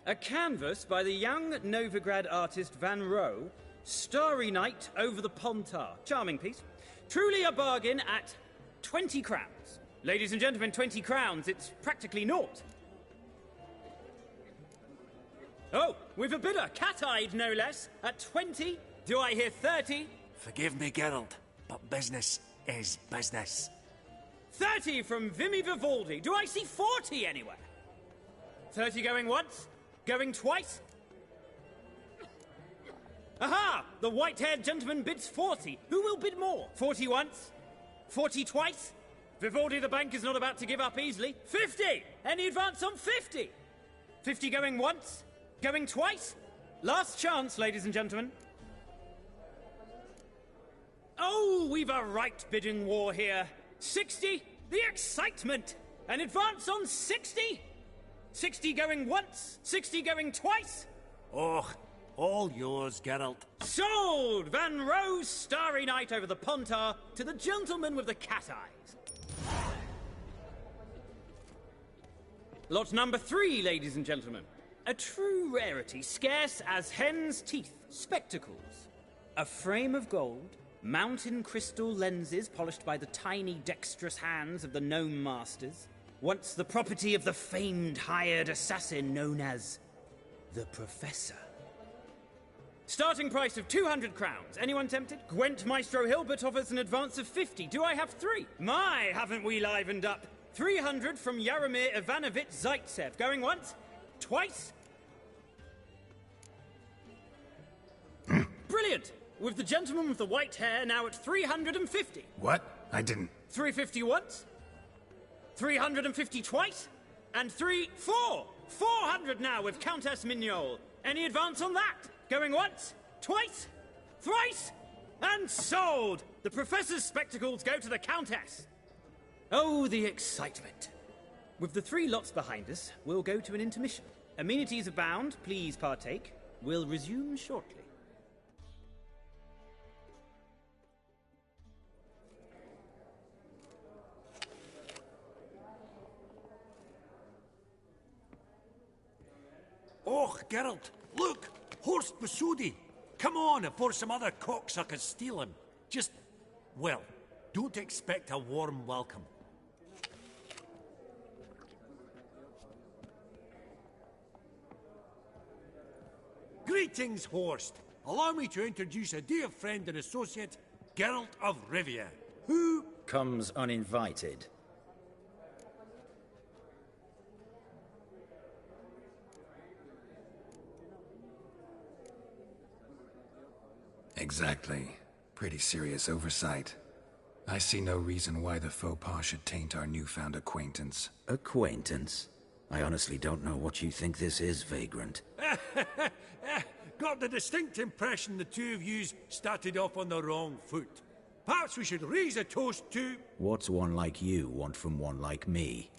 A canvas by the young Novigrad artist Van Rohe, Starry Night over the Pontar. Charming piece. Truly a bargain at 20 crowns. Ladies and gentlemen, 20 crowns, it's practically naught. Oh, we've a bidder, cat-eyed no less, at 20. Do I hear 30?
Forgive me, Geralt, but business is business.
30 from Vimy Vivaldi. Do I see 40 anywhere? 30 going once? Going twice? Aha! The white-haired gentleman bids 40. Who will bid more? 40 once? 40 twice? Vivaldi the bank is not about to give up easily. 50! Any advance on 50? 50 going once? Going twice? Last chance, ladies and gentlemen. Oh, we've a right bidding war here. 60? The excitement! An advance on 60? 60 going once? 60 going twice?
Oh, all yours, Geralt.
Sold! Van Rohe's Starry Night over the Pontar to the gentleman with the cat eyes. Lot number 3, ladies and gentlemen. A true rarity, scarce as hen's teeth. Spectacles. A frame of gold, mountain crystal lenses polished by the tiny, dexterous hands of the gnome masters. Once the property of the famed hired assassin known as the Professor. Starting price of 200 crowns. Anyone tempted? Gwent Maestro Hilbert offers an advance of 50. Do I have 3? My, haven't we livened up? 300 from Yaramir Ivanovich Zaitsev. Going once? Twice? Brilliant! With the gentleman with the white hair now at 350.
What? I didn't...
350 once? 350 twice? And 400 now with Countess Mignol. Any advance on that? Going once? Twice? Thrice? And sold! The Professor's spectacles go to the Countess. Oh, the excitement. With the 3 lots behind us, we'll go to an intermission. Amenities abound, please partake. We'll resume shortly.
Oh, Geralt, look! Horst Masudi! Come on, before some other cocksuckers steal him. Just, well, don't expect a warm welcome. Greetings, Horst. Allow me to introduce a dear friend and associate, Geralt of Rivia, who...
comes uninvited.
Exactly. Pretty serious oversight. I see no reason why the faux pas should taint our newfound acquaintance.
Acquaintance? I honestly don't know what you think this is, Vagrant.
Got the distinct impression the two of yous started off on the wrong foot. Perhaps we should raise a toast to...
What's one like you want from one like me?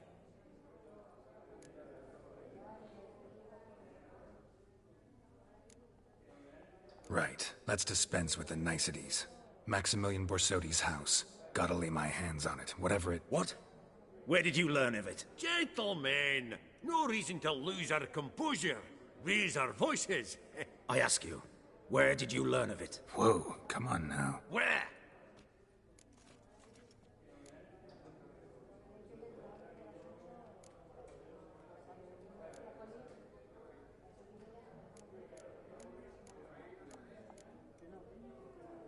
Right. Let's dispense with the niceties. Maximilian Borsodi's house. Gotta lay my hands on it, whatever it...
What? Where did you learn of it?
Gentlemen, no reason to lose our composure. Raise our voices.
I ask you, where did you learn of it?
Whoa, come on now.
Where?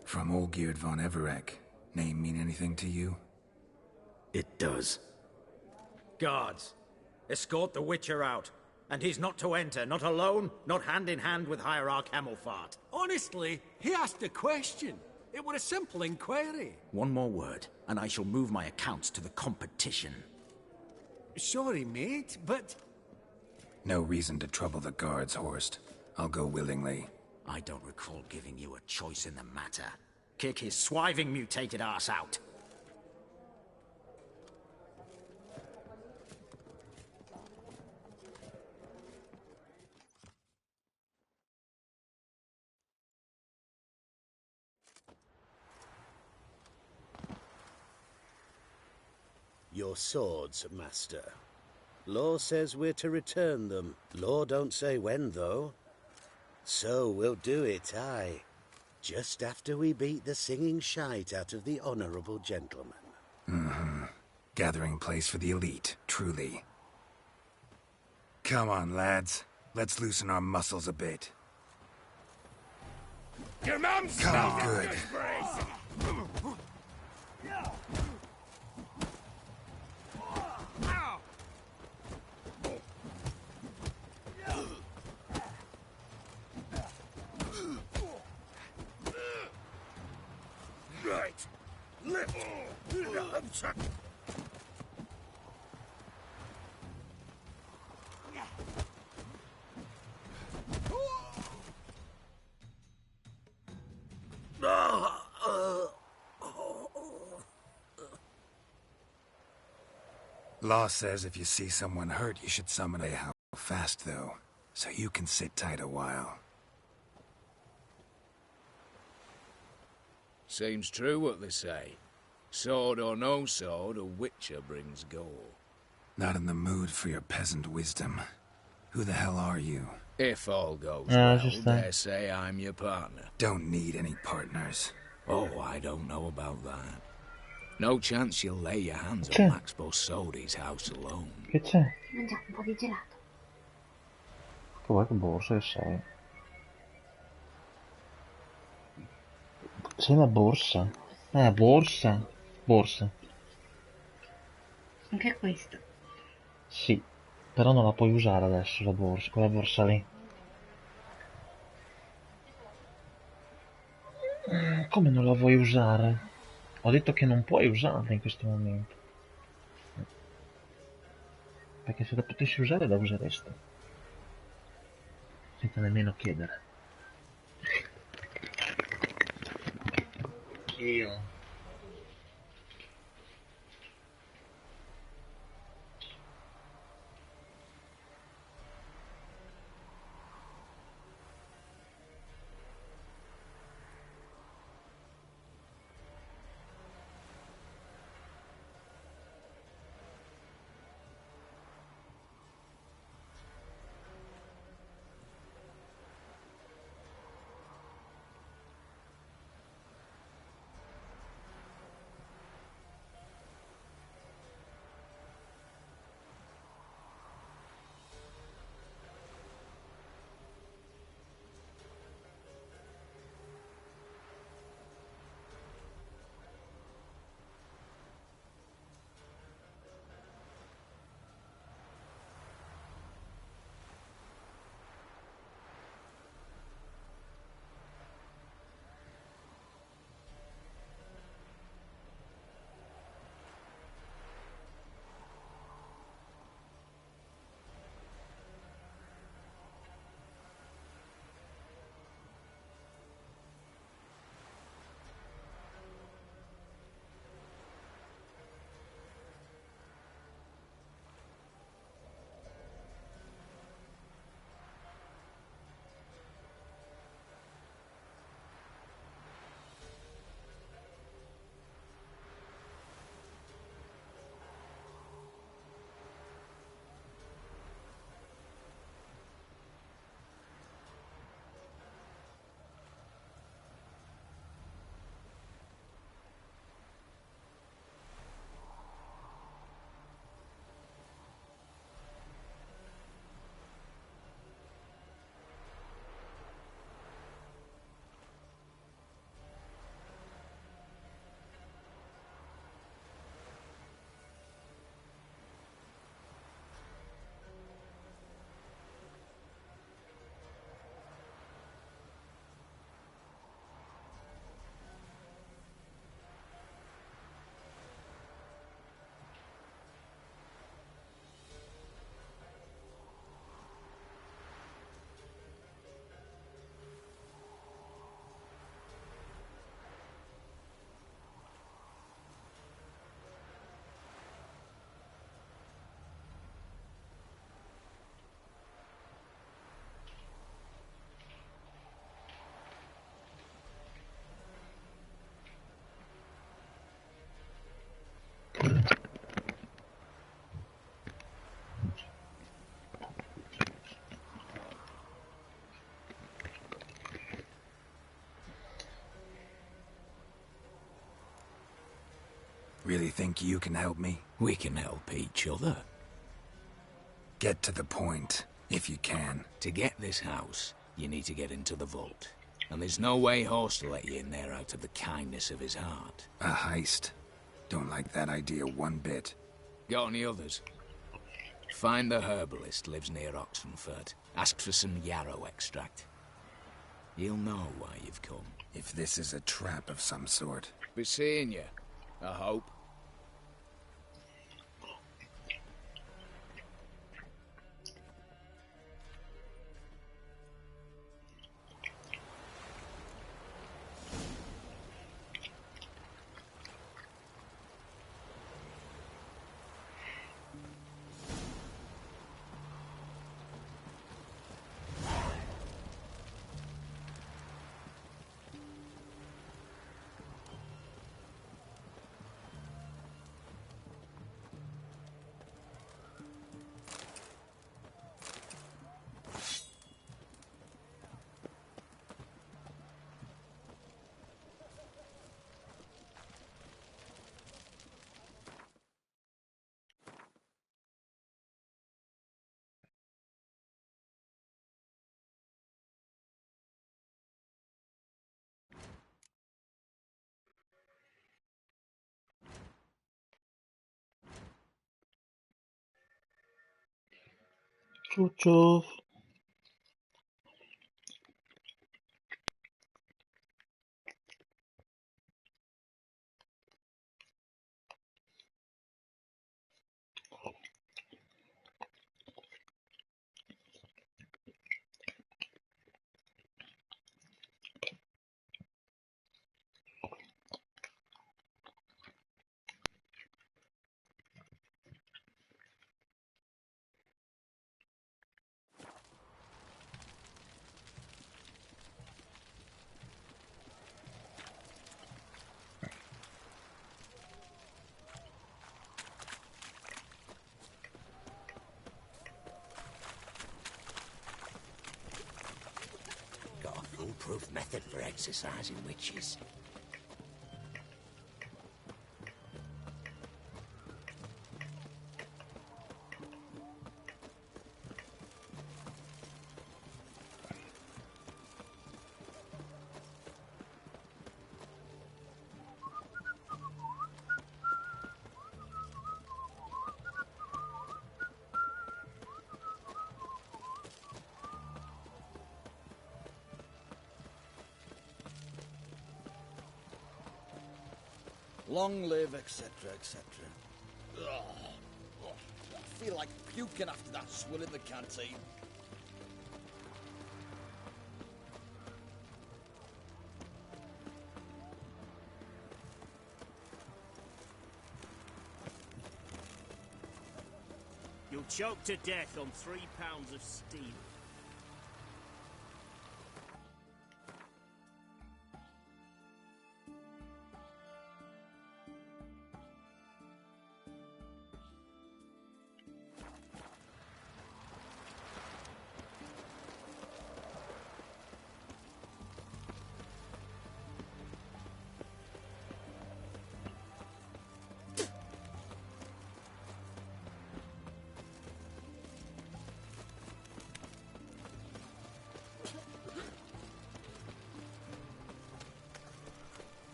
From Olgierd von Everec. Name mean anything to you?
It does. Guards, escort the Witcher out. And he's not to enter, not alone, not hand in hand with Hierarch Hamilfart.
Honestly, he asked a question. It were a simple inquiry.
One more word, and I shall move my accounts to the competition.
Sorry, mate, but...
No reason to trouble the guards, Horst. I'll go willingly.
I don't recall giving you a choice in the matter. Kick his swiving mutated ass out.
Your swords, master. Law says we're to return them. Law don't say when, though. So we'll do it, aye. Just after we beat the singing shite out of the honourable gentleman.
Mm-hmm. Gathering place for the elite, truly. Come on, lads. Let's loosen our muscles a bit.
Your mum's
Come good.
Right. Lift.
Law says if you see someone hurt, you should summon a how fast, though, so you can sit tight a while.
Seems true what they say. Sword or no sword, a witcher brings gore.
Not in the mood for your peasant wisdom. Who the hell are you?
If all goes well,
just
dare say I'm your partner.
Don't need any partners.
Oh, I don't know about that. No chance you'll lay your hands
C'è.
on Max Bossodi's house alone.
Che c'è?
Mangiate un po' di gelato.
Che vuoi che borsa che sei? Sei una borsa? Ah, borsa. Borsa.
Anche questo.
Sì, però non la puoi usare adesso la borsa, quella borsa lì. Come non la vuoi usare? Ho detto che non puoi usarla in questo momento. Perché se la potessi usare la useresti. Senza nemmeno chiedere. Io.
really think you can help me?
We can help each other.
Get to the point, if you can.
To get this house, you need to get into the vault. And there's no way Horst will let you in there out of the kindness of his heart.
A heist. Don't like that idea one bit.
Got any others? Find the herbalist lives near Oxenfurt. Ask for some yarrow extract. He'll know why you've come.
If this is a trap of some sort.
Be seeing you, I hope.
Chuchos.
Got a foolproof method for exercising witches.
Long live, etc., etc. I feel like puking after that swill in the canteen.
You'll choke to death on 3 pounds of steam.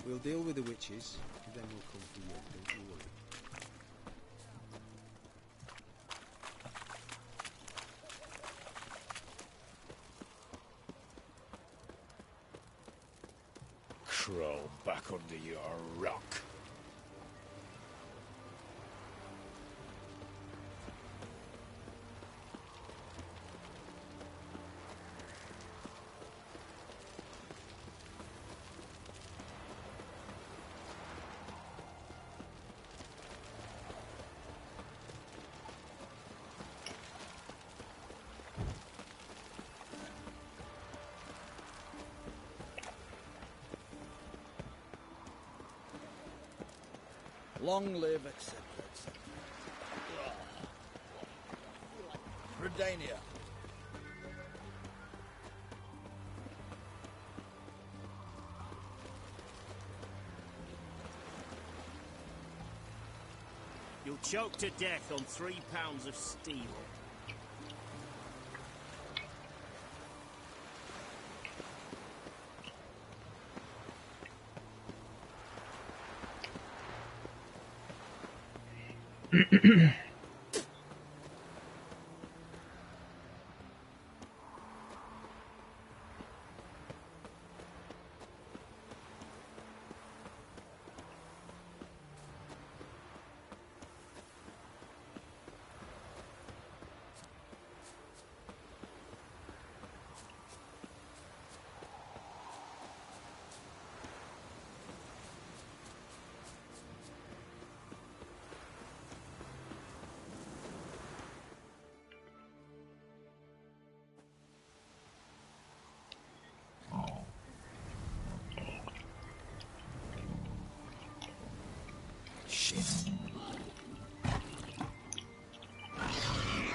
We'll deal with the witches, and then we'll come for you, don't you worry.
Crawl back under your rock.
Long live, etc., etc. Redania.
choked to death on 3 pounds of steel.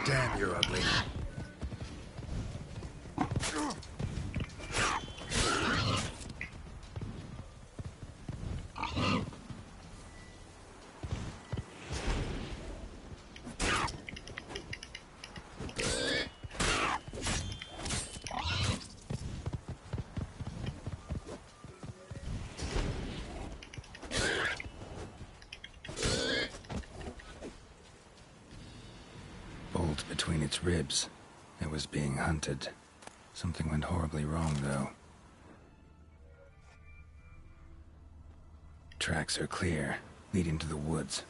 Damn, you're ugly. Bolt between its ribs. It was being hunted. Something went horribly wrong, though. Tracks are clear, leading to the woods.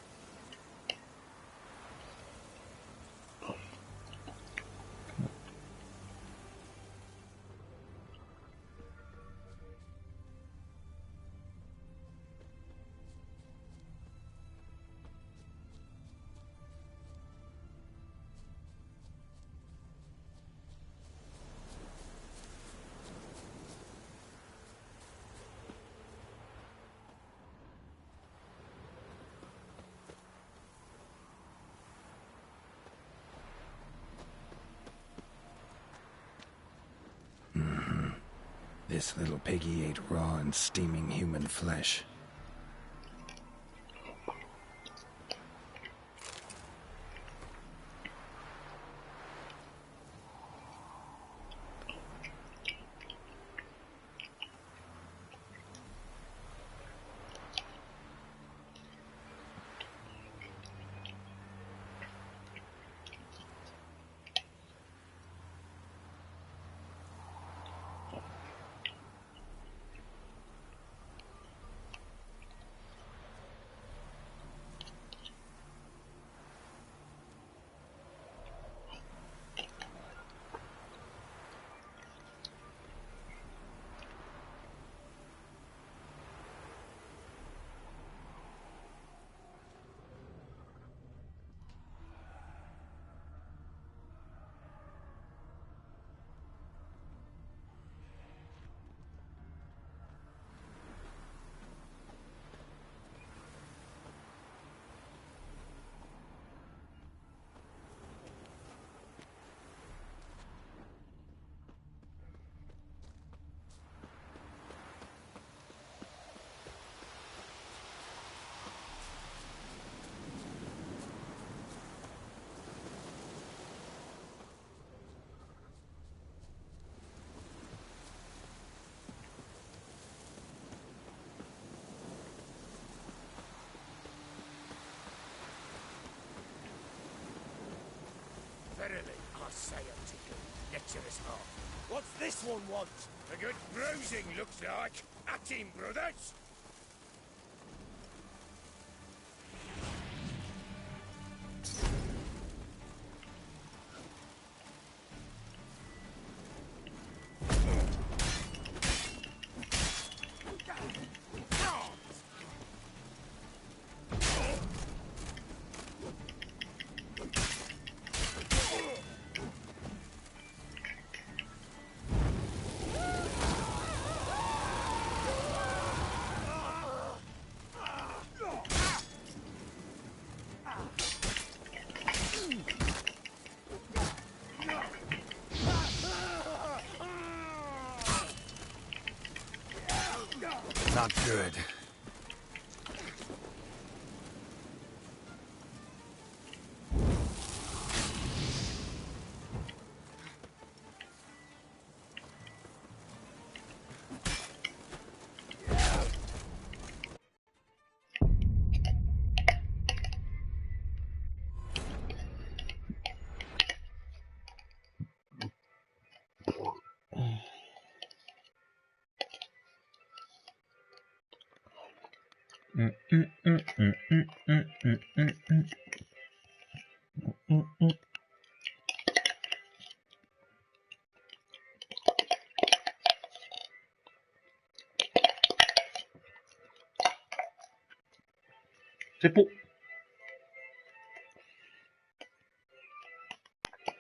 This little piggy ate raw and steaming human flesh.
Verily, I say unto you, lecherous heart. What's this one want? A good bruising, looks like. At him, brothers!
Not good.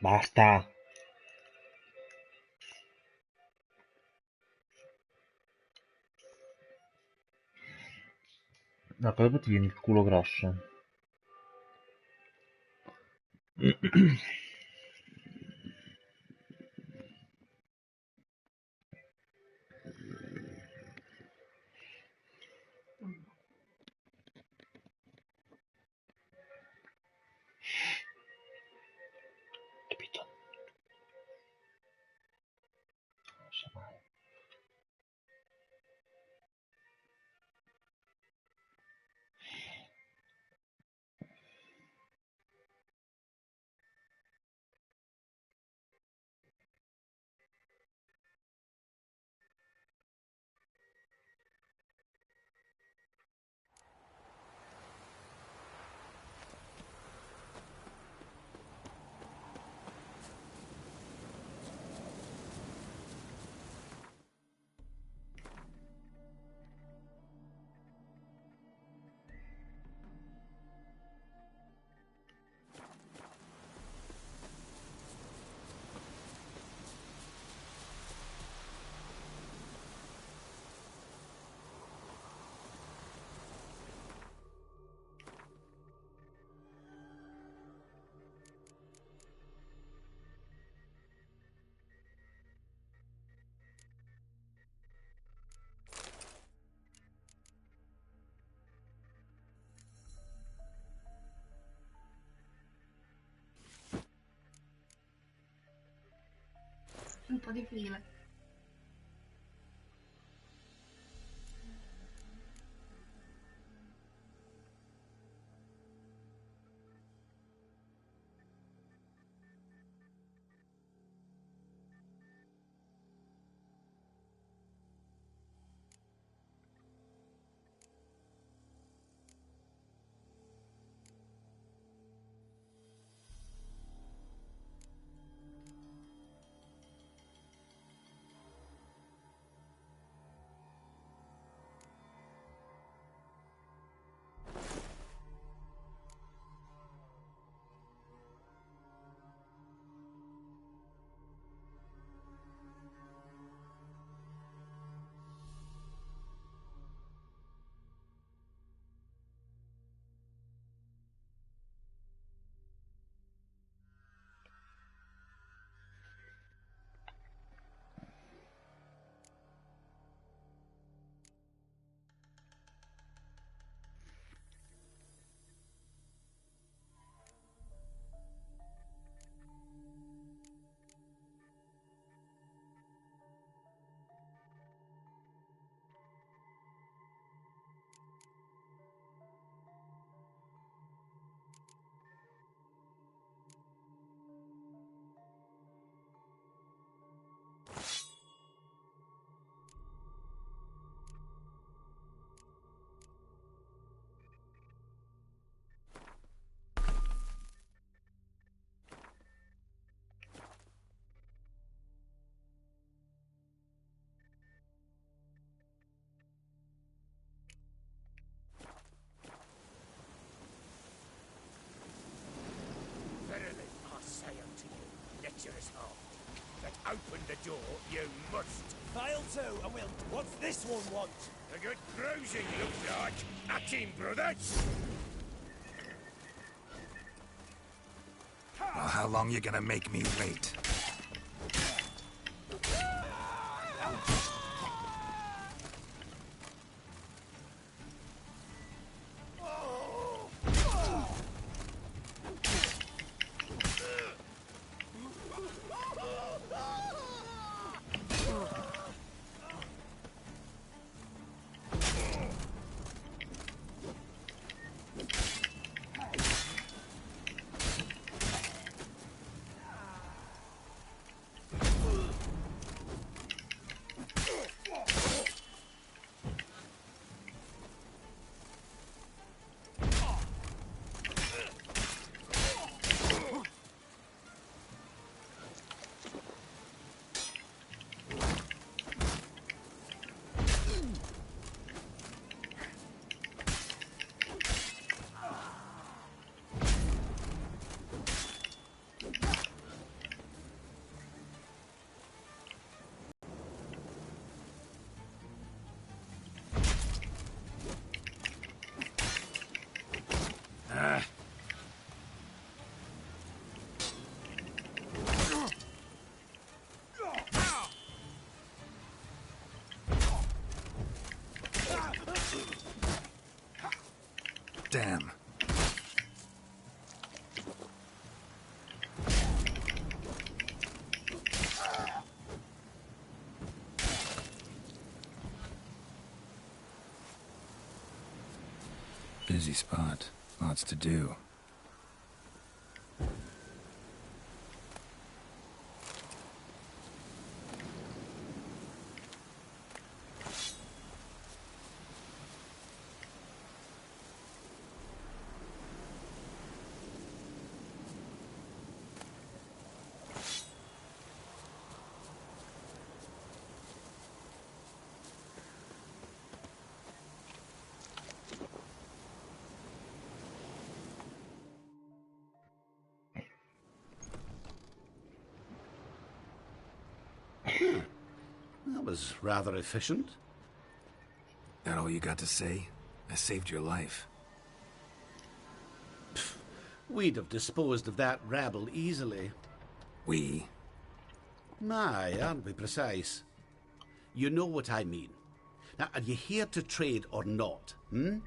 Basta. No, però dopo ti viene il culo grosso. Capito? Non so mai.
Un po' di file.
Open the door, you must. Fail to, and we'll... What's this one want? A good bruising, looks like. At him, brother.
Well, how long you gonna make me wait? Damn. Busy spot. Lots to do.
That was rather efficient.
That all you got to say? I saved your life.
We'd have disposed of that rabble easily.
We?
My, aren't we precise? You know what I mean. Now, are you here to trade or not,
Wouldn't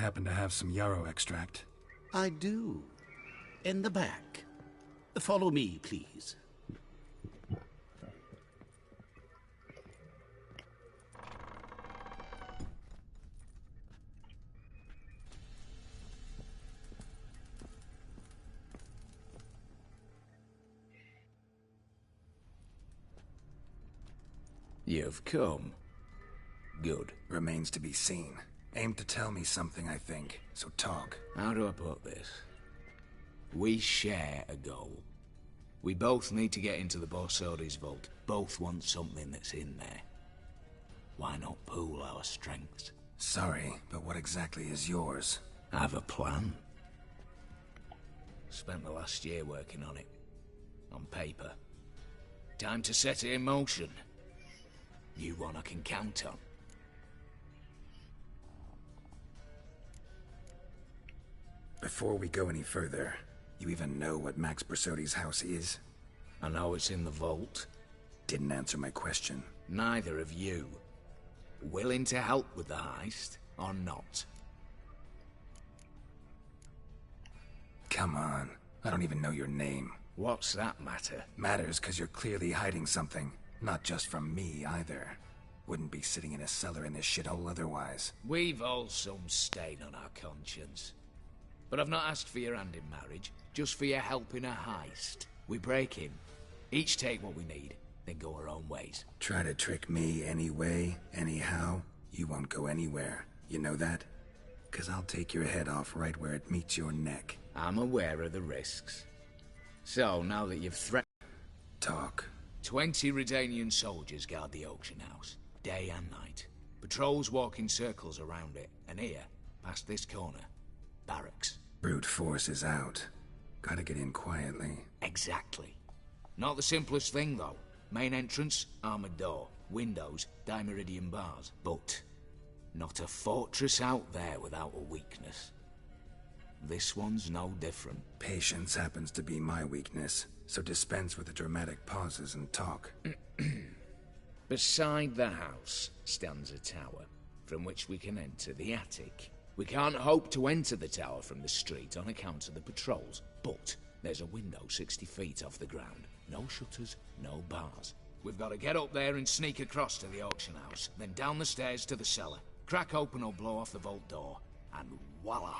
happen to have some yarrow extract?
I do. In the back. Follow me, please.
You've come. Good.
Remains to be seen. Aim to tell me something, I think. So talk.
How do I put this? We share a goal. We both need to get into the Borsodi's vault. Both want something that's in there. Why not pool our strengths?
Sorry, but what exactly is yours?
I have a plan. Spent the last year working on it. On paper. Time to set it in motion. You one I can count on.
Before we go any further, you even know what Max Borsodi's house is?
I know it's in the vault.
Didn't answer my question.
Neither of you. Willing to help with the heist, or not?
Come on. I don't even know your name.
What's that matter?
Matters because you're clearly hiding something. Not just from me, either. Wouldn't be sitting in a cellar in this shithole otherwise.
We've all some stain on our conscience. But I've not asked for your hand in marriage, just for your help in a heist. We break in, each take what we need, then go our own ways.
Try to trick me anyway, anyhow, you won't go anywhere. You know that? 'Cause I'll take your head off right where it meets your neck.
I'm aware of the risks. So, now that you've threatened...
Talk.
20 Redanian soldiers guard the auction house, day and night. Patrols walk in circles around it, and here, past this corner, barracks.
Brute force is out. Gotta get in quietly.
Exactly. Not the simplest thing, though. Main entrance, armored door. Windows, dimeridian bars. But not a fortress out there without a weakness. This one's no different.
Patience happens to be my weakness, so dispense with the dramatic pauses and talk.
Beside the house stands a tower, from which we can enter the attic. We can't hope to enter the tower from the street on account of the patrols, but there's a window 60 feet off the ground. No shutters, no bars. We've got to get up there and sneak across to the auction house, then down the stairs to the cellar, crack open or blow off the vault door, and voila!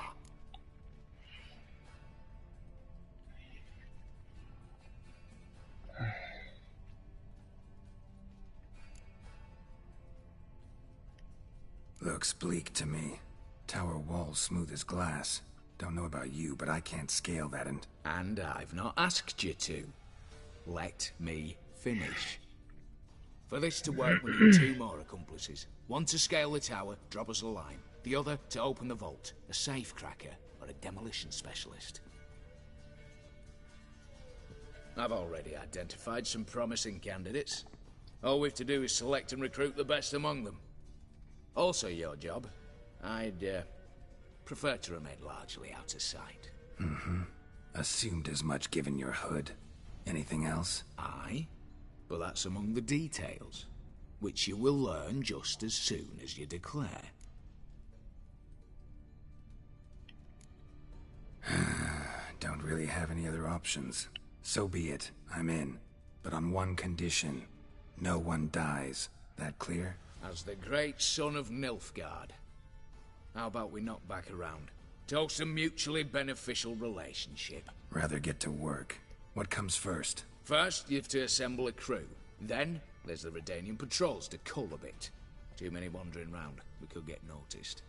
Looks bleak to me. Tower walls smooth as glass. Don't know about you, but I can't scale that and...
And I've not asked you to. Let me finish. For this to work, we need 2 more accomplices. One to scale the tower, drop us a line. The other to open the vault, a safe cracker or a demolition specialist. I've already identified some promising candidates. All we've to do is select and recruit the best among them. Also your job. I'd prefer to remain largely out of sight.
Mm-hmm. Assumed as much given your hood. Anything else?
Aye, but that's among the details. which you will learn just as soon as you declare.
Don't really have any other options. So be it. I'm in. But on one condition. No one dies. That clear?
As the great son of Nilfgaard. How about we knock back around? Toast a mutually beneficial relationship.
Rather get to work. What comes first?
First, you have to assemble a crew. Then, there's the Redanian patrols to cull a bit. Too many wandering round. We could get noticed.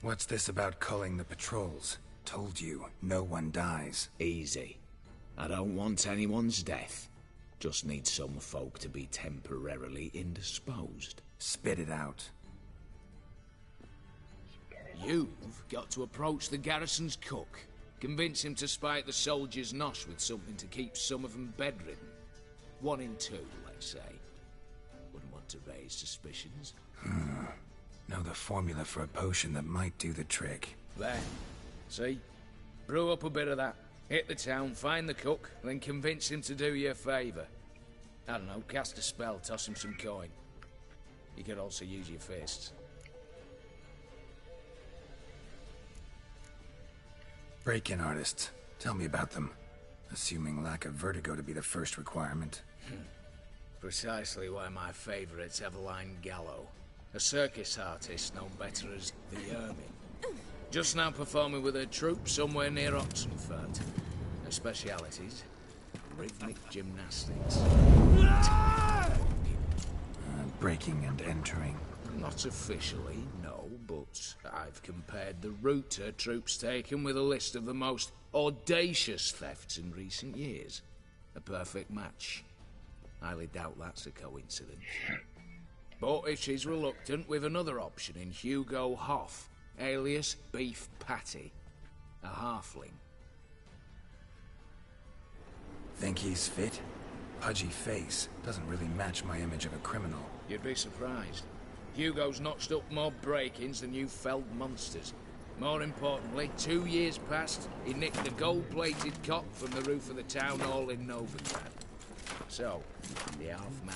What's this about culling the patrols? Told you, no one dies.
Easy. I don't want anyone's death. Just need some folk to be temporarily indisposed.
Spit it out.
You've got to approach the garrison's cook. Convince him to spike the soldiers' nosh with something to keep some of them bedridden. 1 in 2, let's say. Wouldn't want to raise suspicions.
Know the formula for a potion that might do the trick.
There. See? Brew up a bit of that. Hit the town, find the cook, then convince him to do you a favour. I don't know, cast a spell, toss him some coin. You could also use your fists.
Break-in artists. Tell me about them. Assuming lack of vertigo to be the first requirement.
Precisely why my favourite's Eveline Gallo. A circus artist known better as the Ermine. Just now performing with her troupe somewhere near Oxenfurt. Her specialities? Rhythmic gymnastics.
Breaking and entering.
Not officially, no, but I've compared the route her troope's taken with a list of the most audacious thefts in recent years. A perfect match. Highly doubt that's a coincidence. But if she's reluctant, we've another option in Hugo Hoff, alias Beef Patty. A halfling.
Think he's fit? Pudgy face. Doesn't really match my image of a criminal.
You'd be surprised. Hugo's notched up more break-ins than you felled monsters. More importantly, 2 years past, he nicked a gold-plated cot from the roof of the town hall in Novigrad. So, the half-man.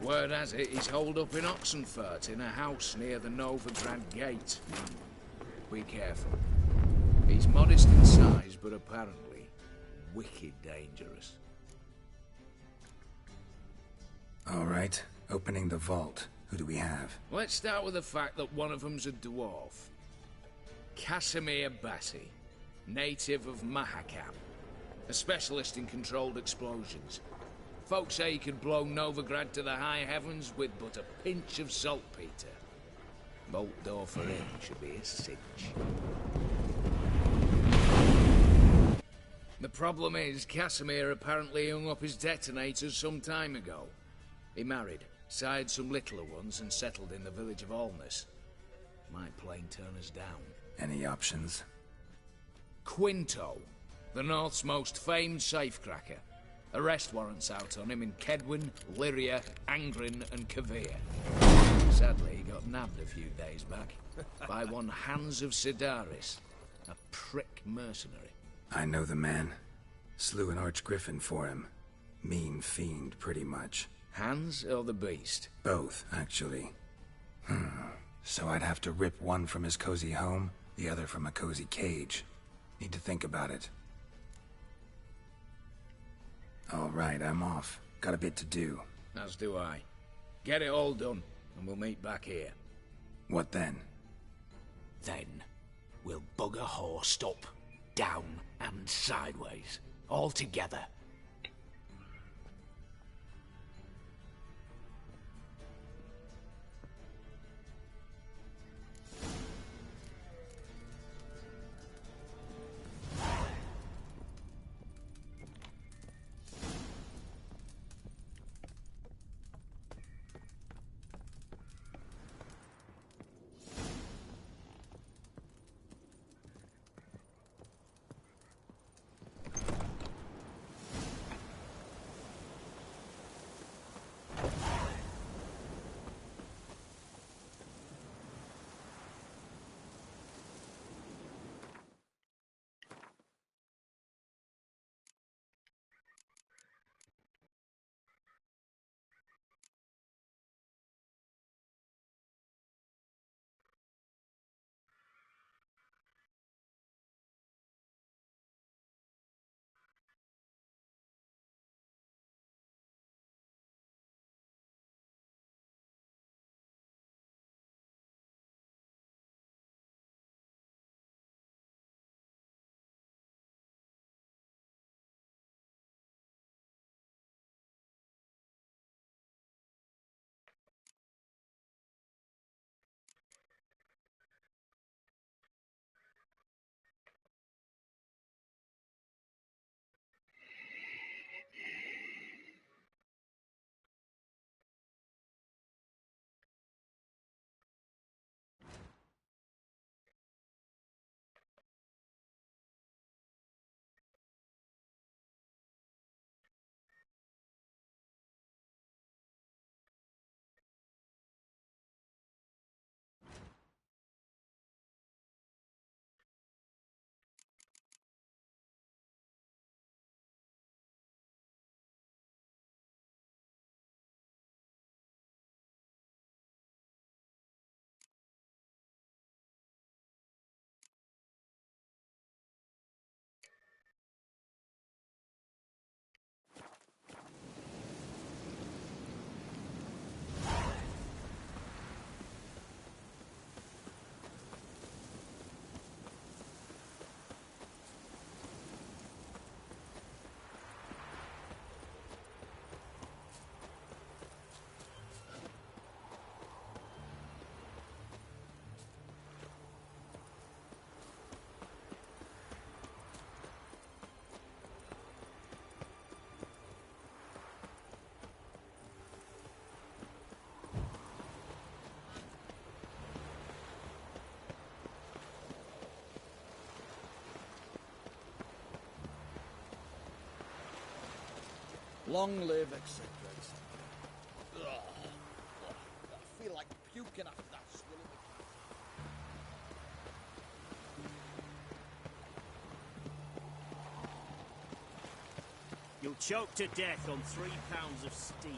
Word has it, he's holed up in Oxenfurt in a house near the Novigrad gate. Be careful. He's modest in size, but apparently wicked dangerous.
All right, opening the vault. Who do we have?
Let's start with the fact that one of them's a dwarf. Casimir Bassi, native of Mahakam. A specialist in controlled explosions. Folks say he could blow Novigrad to the high heavens with but a pinch of saltpeter. Bolt door for him should be a cinch. The problem is, Casimir apparently hung up his detonators some time ago. He married, sired some littler ones, and settled in the village of Alness. Might plain turn us down.
Any options?
Quinto, the North's most famed safecracker. Arrest warrants out on him in Kedwin, Lyria, Angrin, and Kavir. Sadly, he got nabbed a few days back by one Hans of Sidaris, a prick mercenary.
I know the man. Slew an archgriffin for him. Mean fiend, pretty much.
Hans or the beast?
Both, actually. So I'd have to rip one from his cozy home, the other from a cozy cage. Need to think about it. All right, I'm off. Got a bit to do.
As do I. Get it all done, and we'll meet back here.
What then?
Then, we'll bugger horsed up, down, and sideways. All together.
Long live, etc. etc. I feel like puking after that swill in the
You'll choke to death on 3 pounds of steel.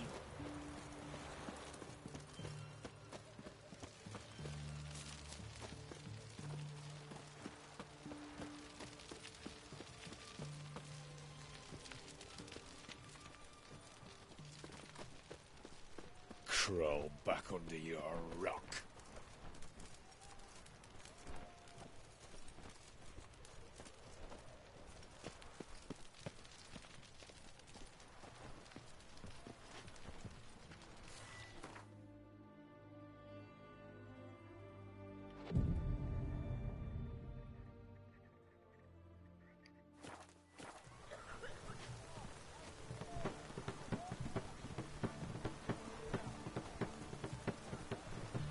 Crawl back under your rock.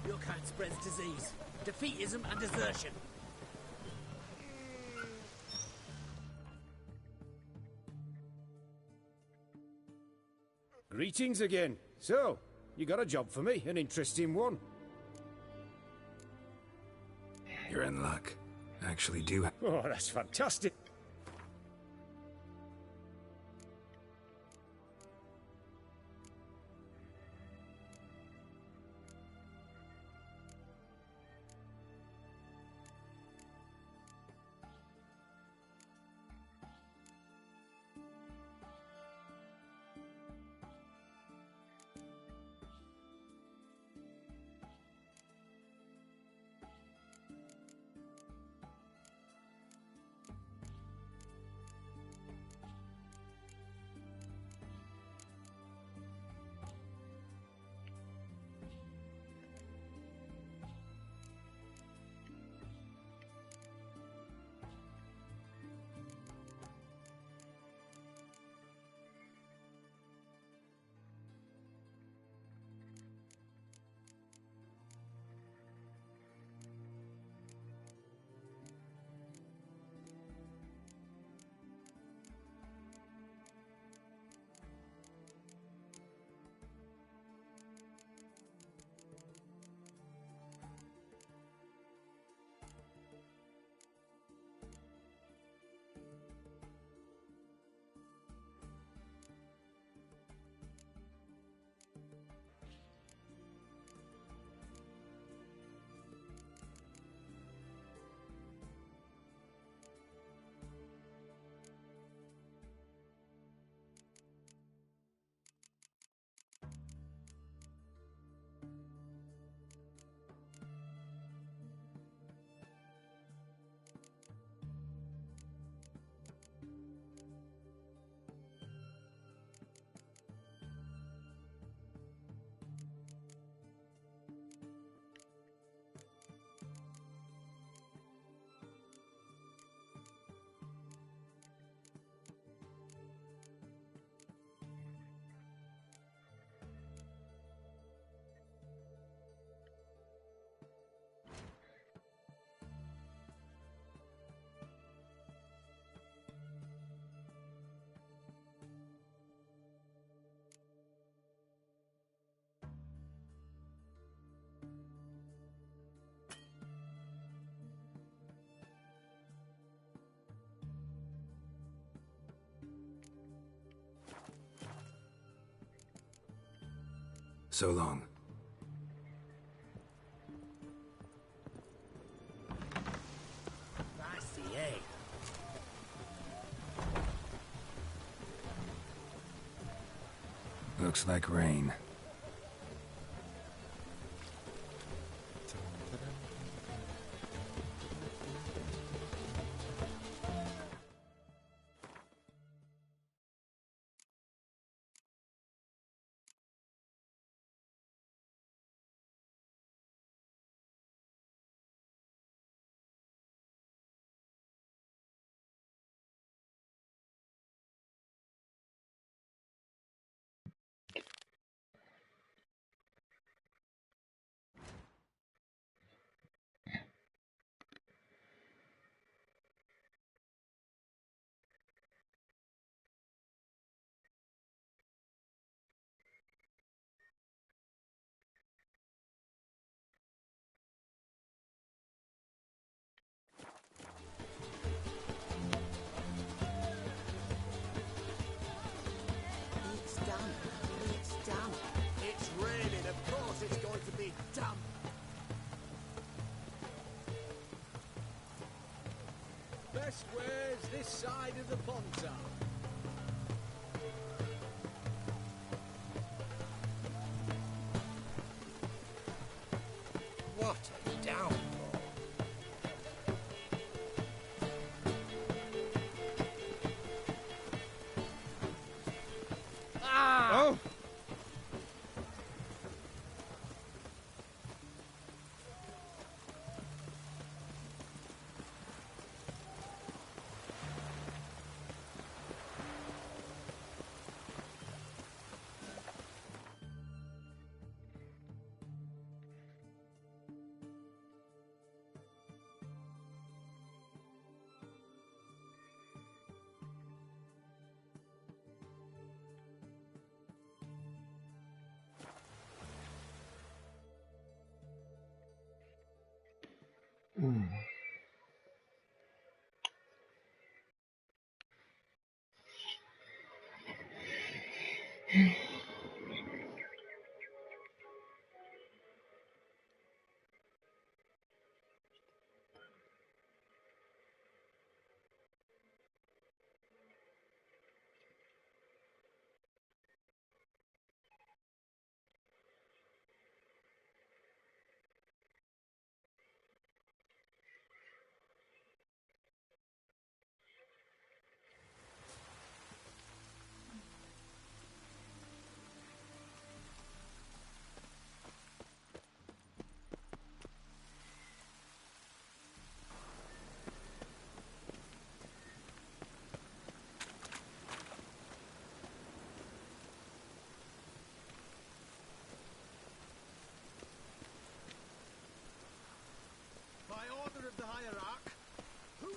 Your kind spreads disease, defeatism and desertion.
Greetings again. So, you got a job for me, an interesting one.
You're in luck. I actually do.
Oh, that's fantastic.
So long.
I see, eh?
Looks like rain.
What a downpour.
Oh!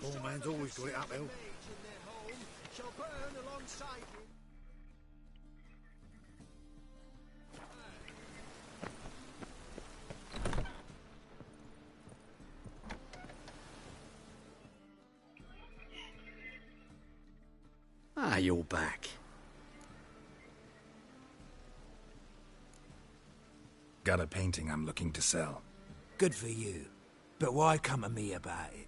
Poor man's always got it uphill.
Shall burn alongside him.
Ah, you're back.
Got a painting I'm looking to sell.
Good for you. But why come to me about it?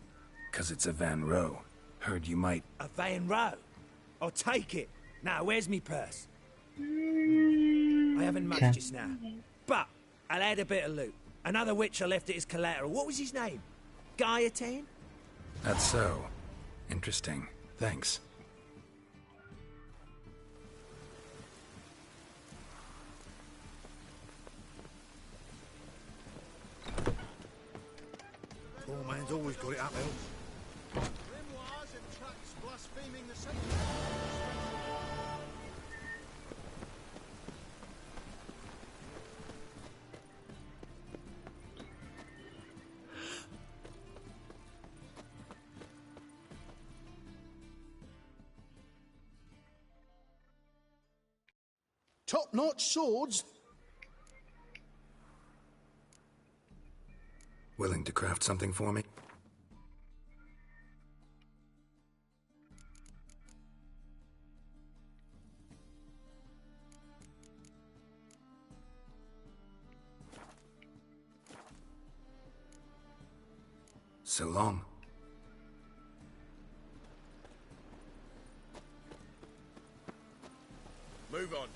'Cause it's a Van Row. Heard you might...
A Van Row? I'll take it. Now, where's me purse? I haven't much just now. But I'll add a bit of loot. Another witch I left it as collateral. What was his name? Gaiatan?
That's so. Interesting. Thanks.
Poor man's always got it uphill.
Grimoires and tracts blaspheming the sacred.
Top-notch swords?
Willing to craft something for me? So long.
Move on.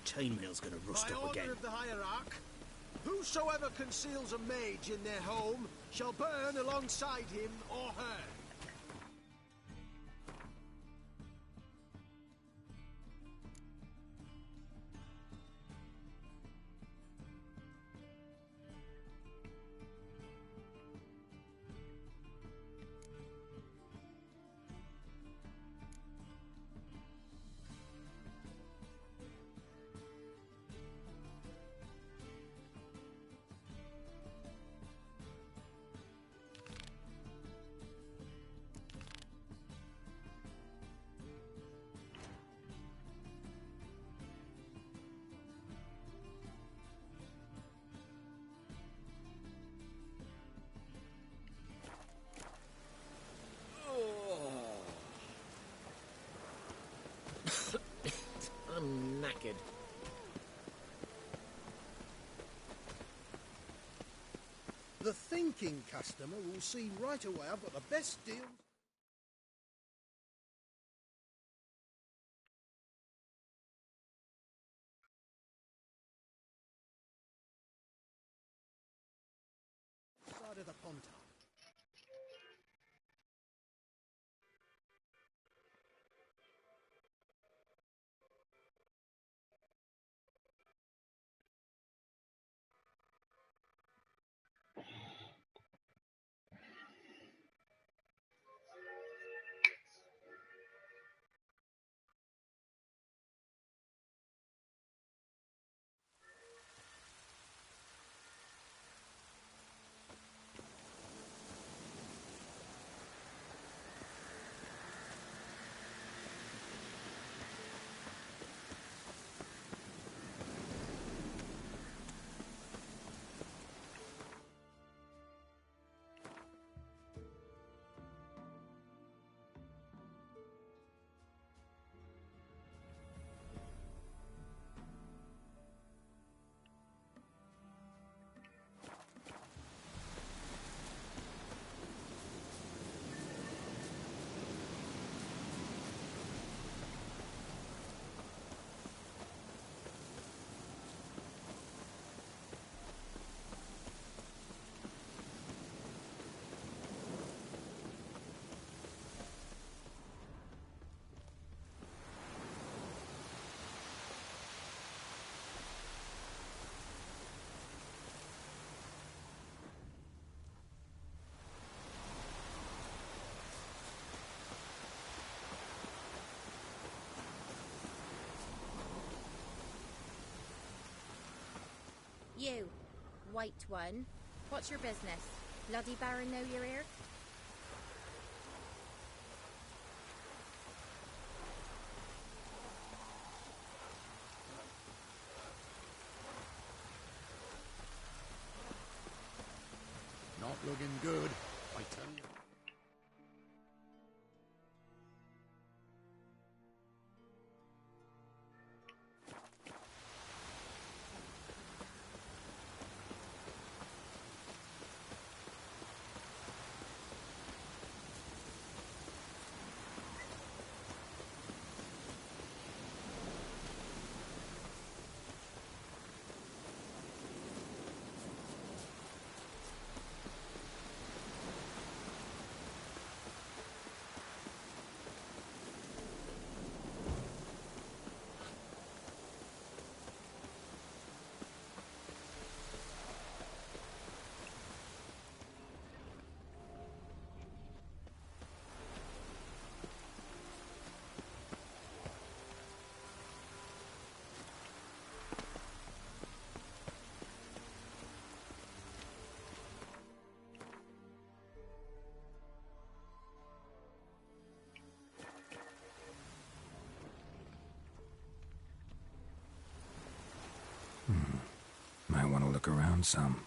Chainmail's gonna rust
By
up
order
again.
of the hierarch, whosoever conceals a mage in their home shall burn alongside him or her.
I'm knackered.
The thinking customer will see right away I've got the best deal. of the punter.
You, white one. What's your business? Bloody Baron know you're here?
Not looking good, I tell you.
Might want to look around some.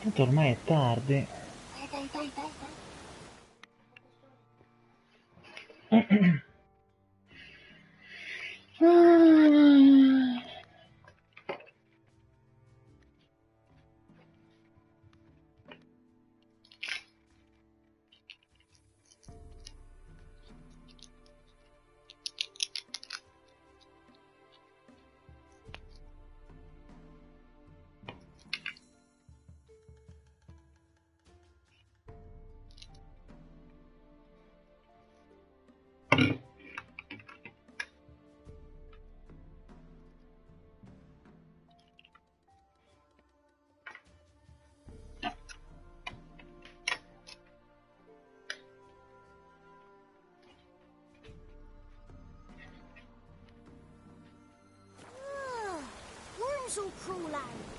Tanto ormai è tardi.
Worms will crawl out.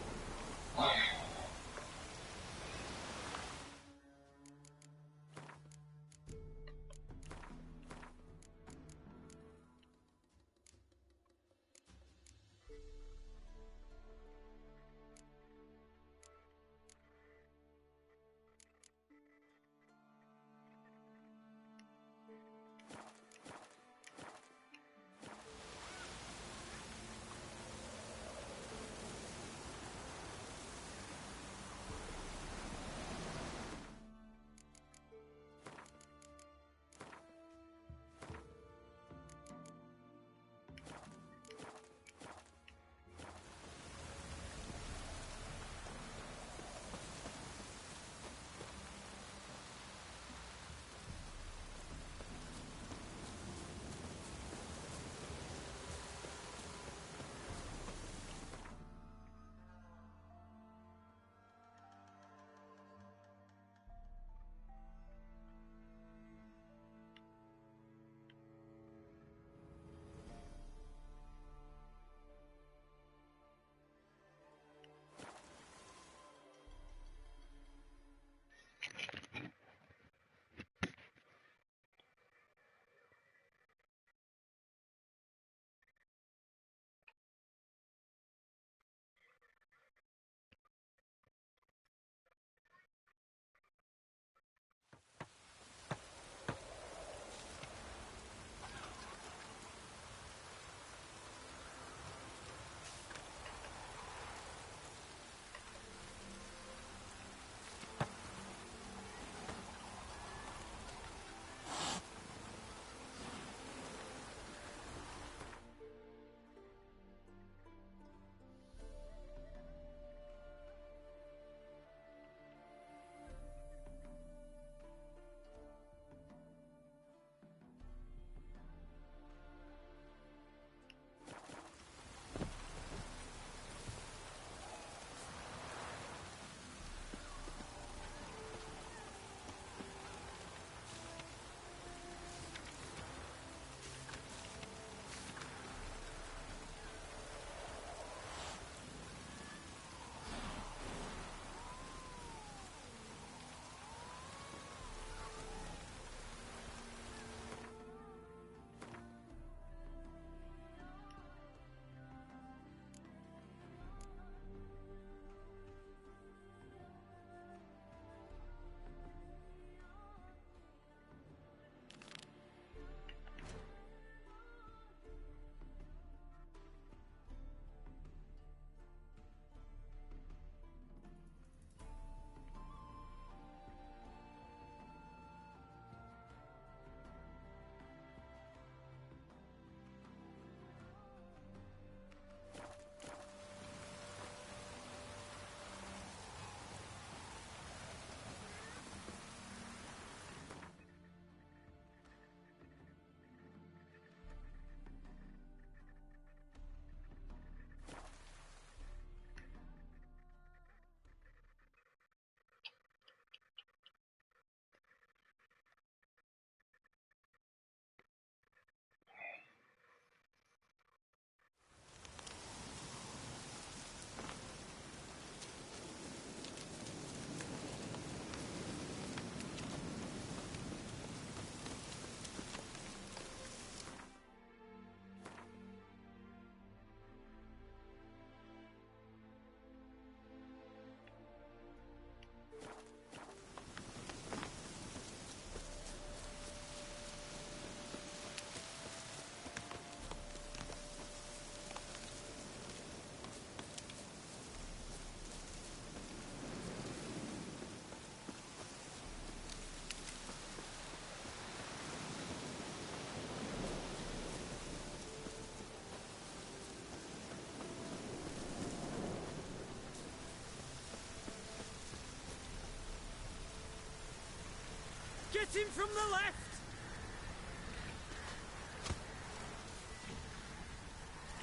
Get him from the left!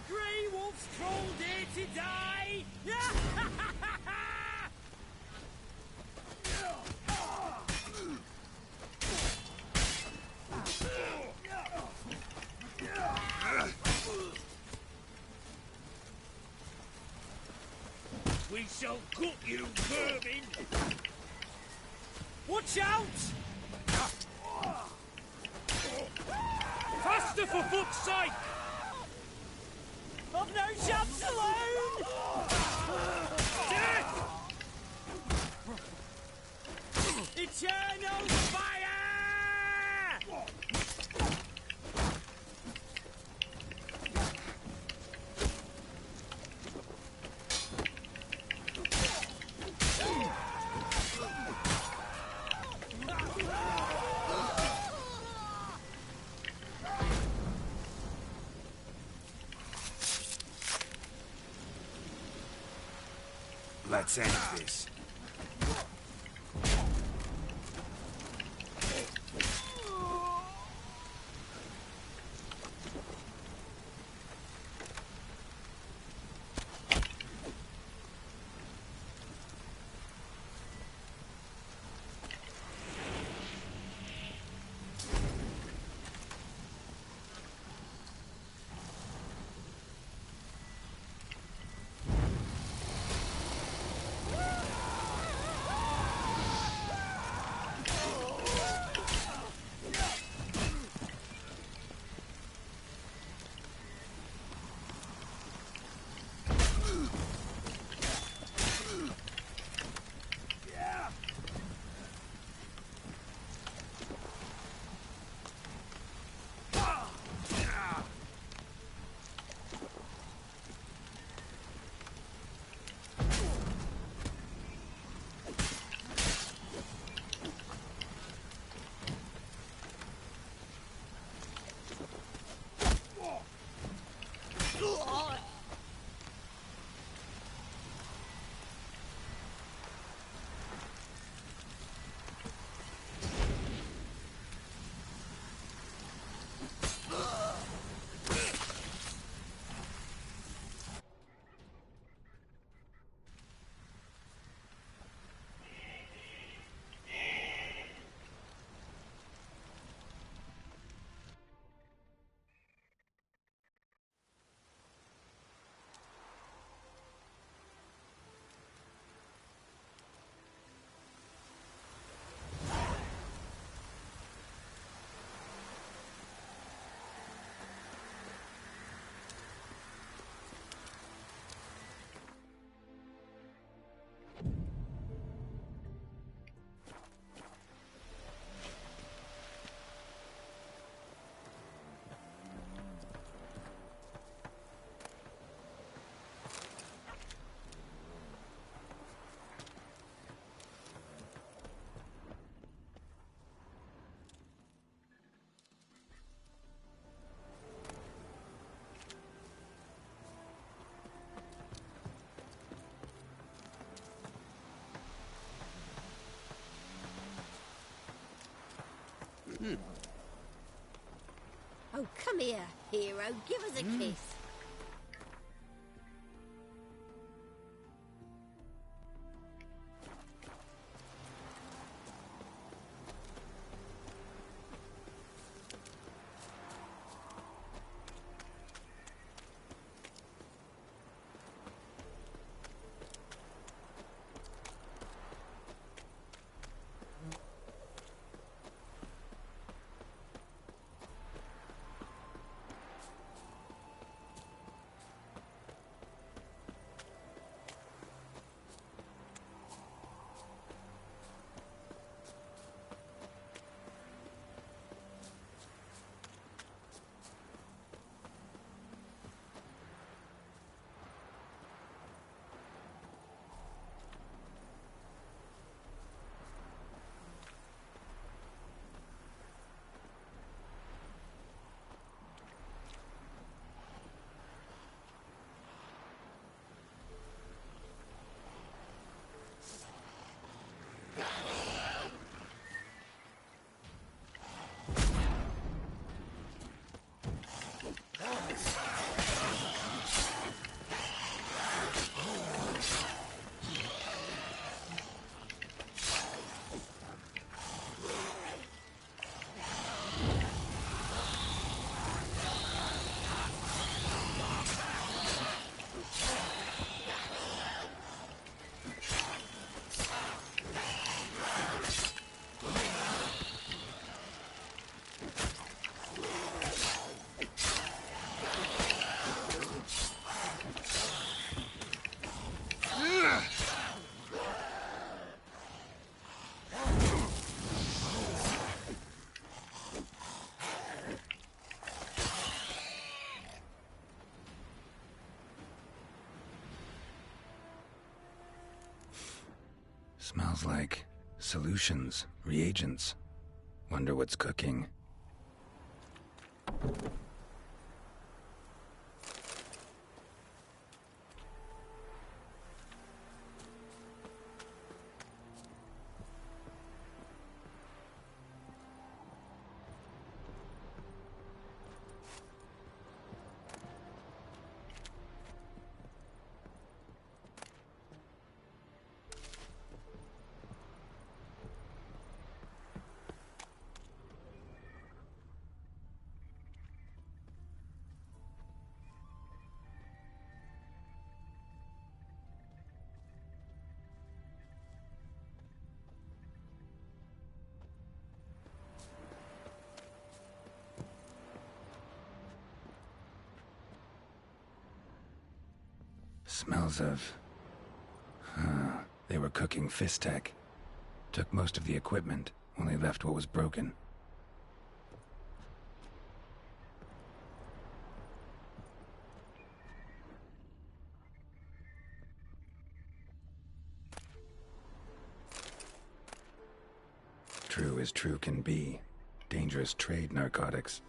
Grey Wolf's crawled here to die!
We shall gut you, vermin!
Watch out!
Faster, for fuck's sake!
I've no chance alone!
Death!
Eternal fire!
Let's end this.
Oh, come here, hero. Give us a kiss.
Smells like solutions, reagents. Wonder what's cooking. Smells of... they were cooking Fistek. Took most of the equipment, only left what was broken. True as true can be. Dangerous trade, narcotics.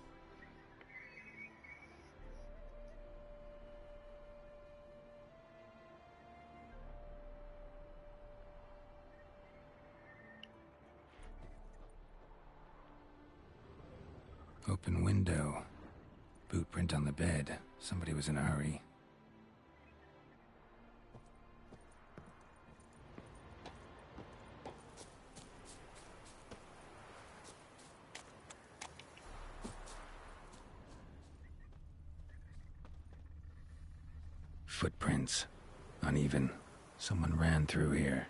Open window. Boot print on the bed. Somebody was in a hurry. Footprints. Uneven. Someone ran through here.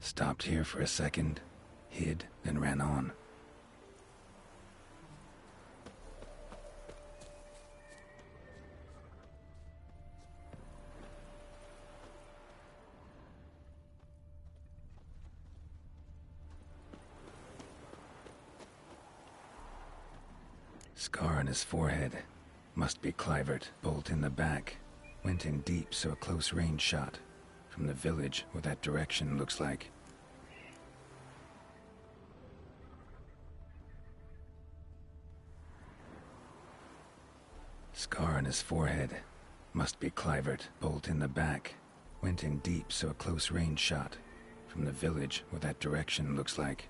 Stopped here for a second, hid, then ran on. Scar on his forehead. Must be Clivert. Bolt in the back. Went in deep, so a close range shot. From the village, what that direction looks like. Scar on his forehead. Must be Clivert. Bolt in the back. Went in deep, so a close range shot. From the village, what that direction looks like.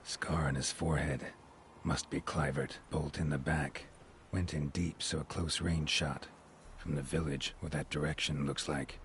Scar on his forehead. Must be Clivert. Bolt in the back. Went in deep, so a close range shot. From the village, what that direction looks like.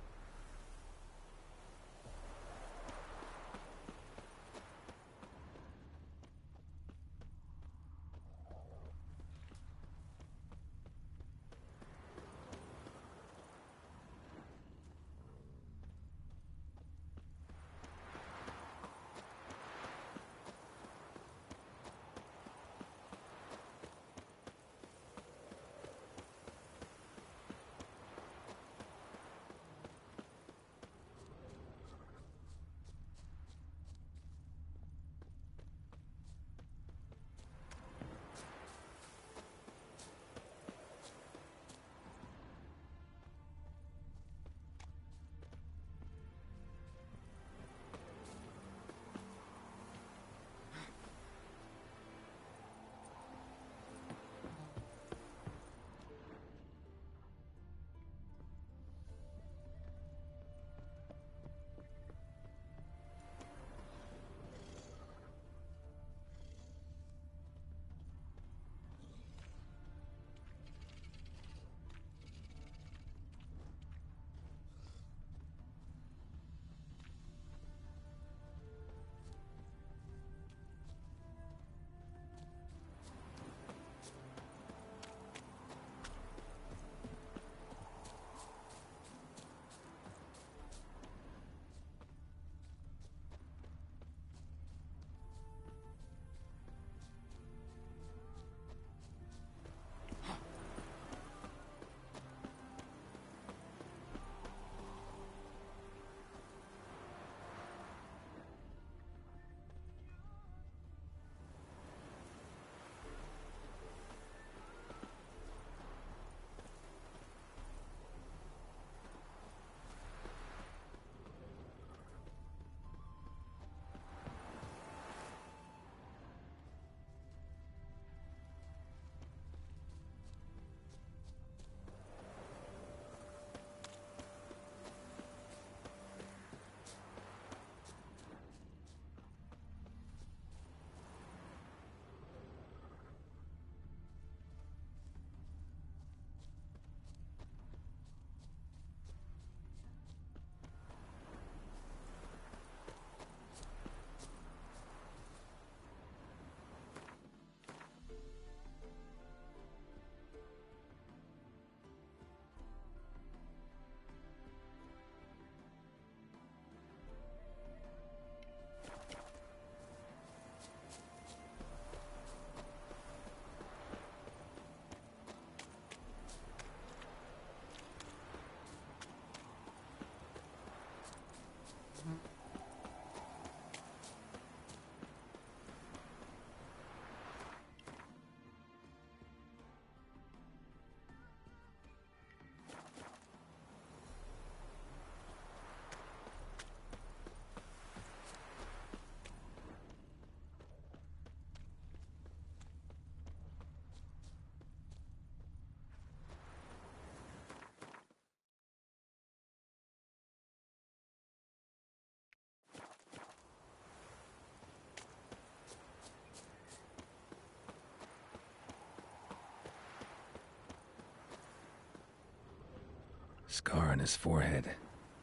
Scar on his forehead.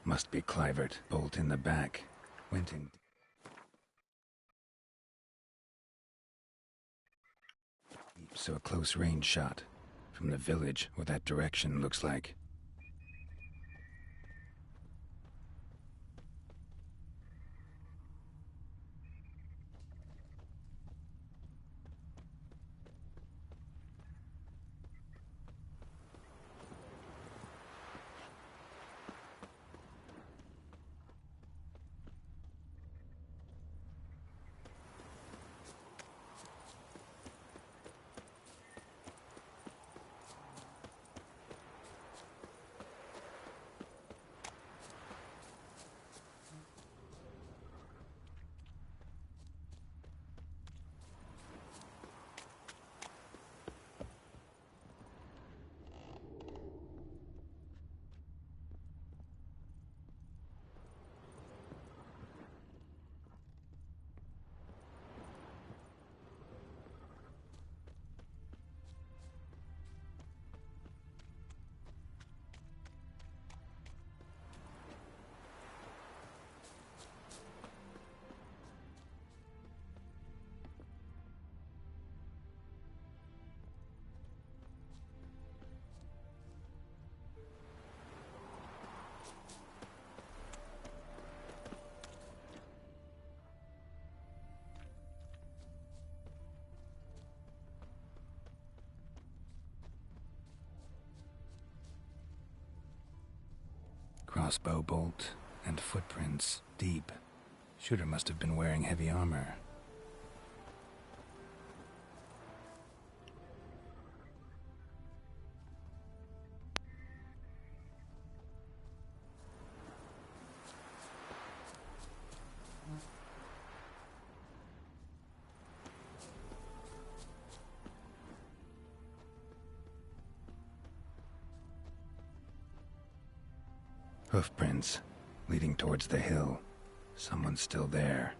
Must be Clivert. Bolt in the back. Went in. So a close range shot. From the village, what that direction looks like. Crossbow bolt and footprints deep. Shooter must have been wearing heavy armor. Hoofprints leading towards the hill. Someone's still there.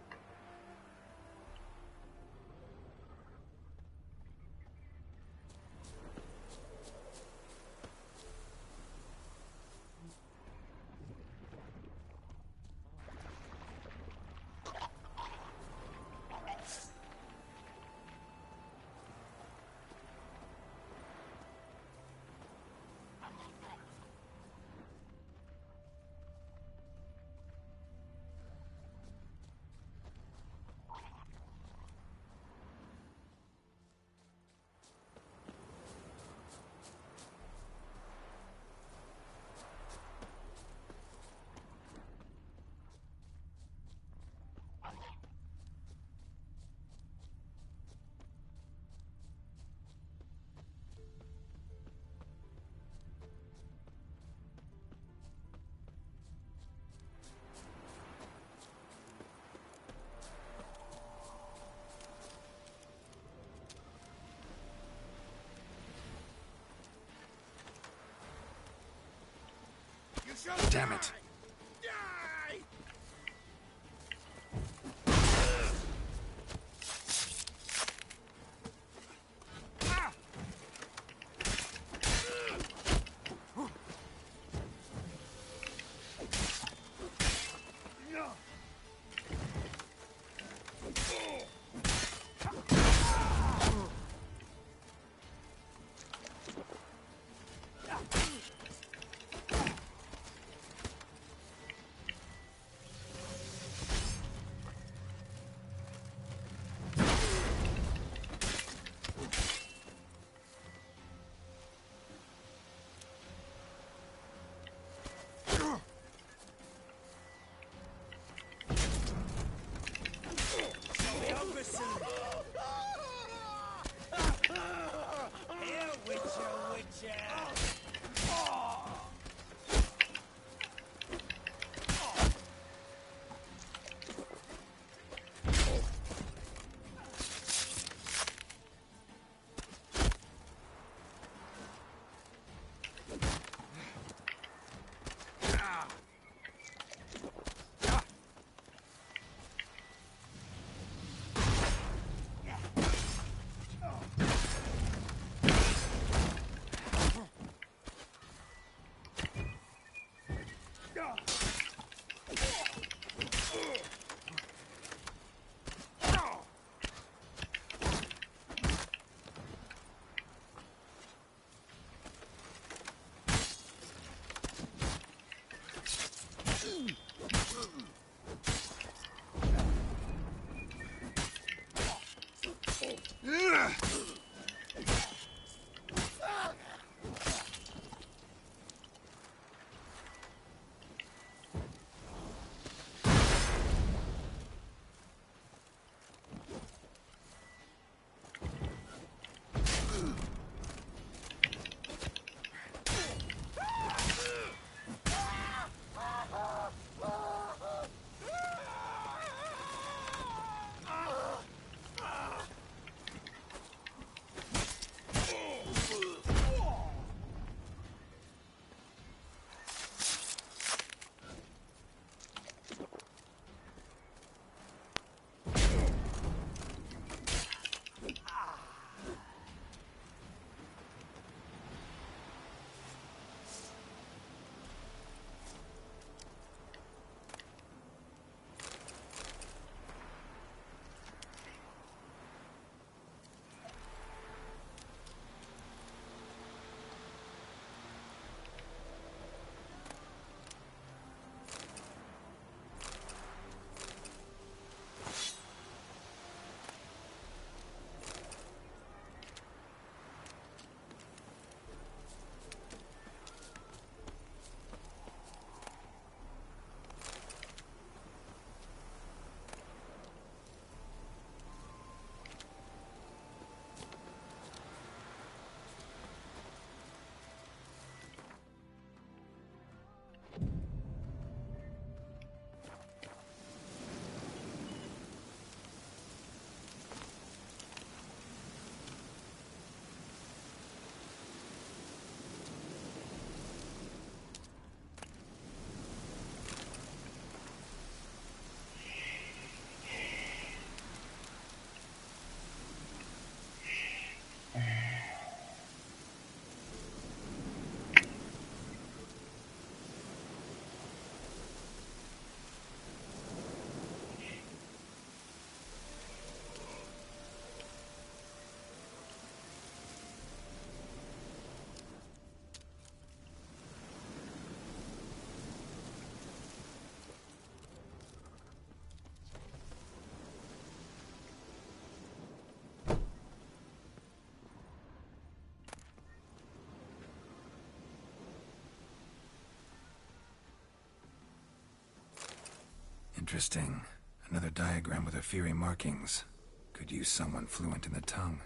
Damn it. Interesting. Another diagram with Afiri markings. Could use someone fluent in the tongue.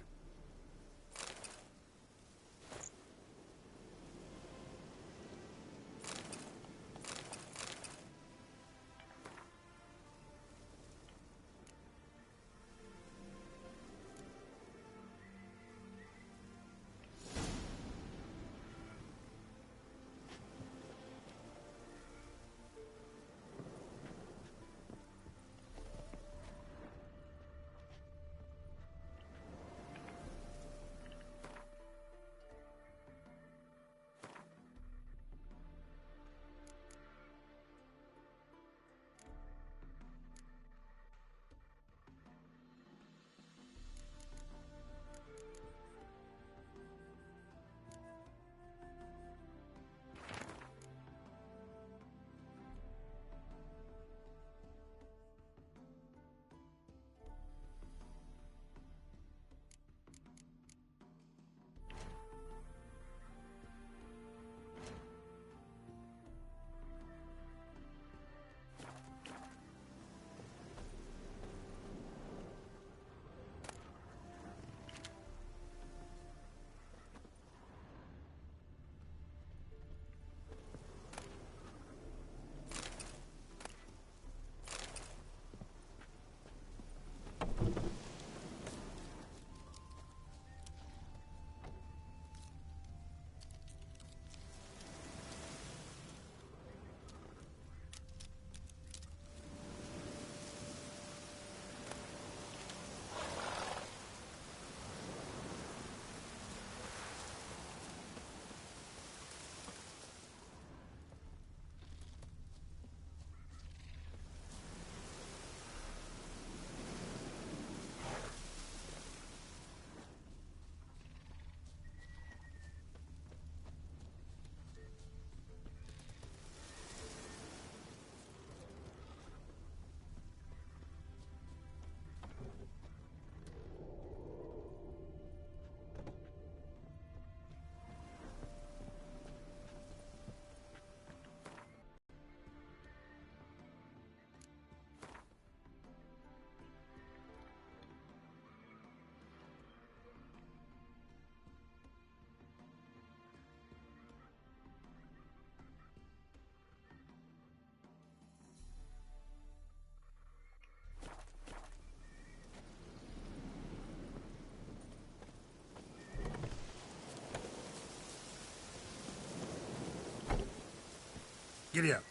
Giddy up.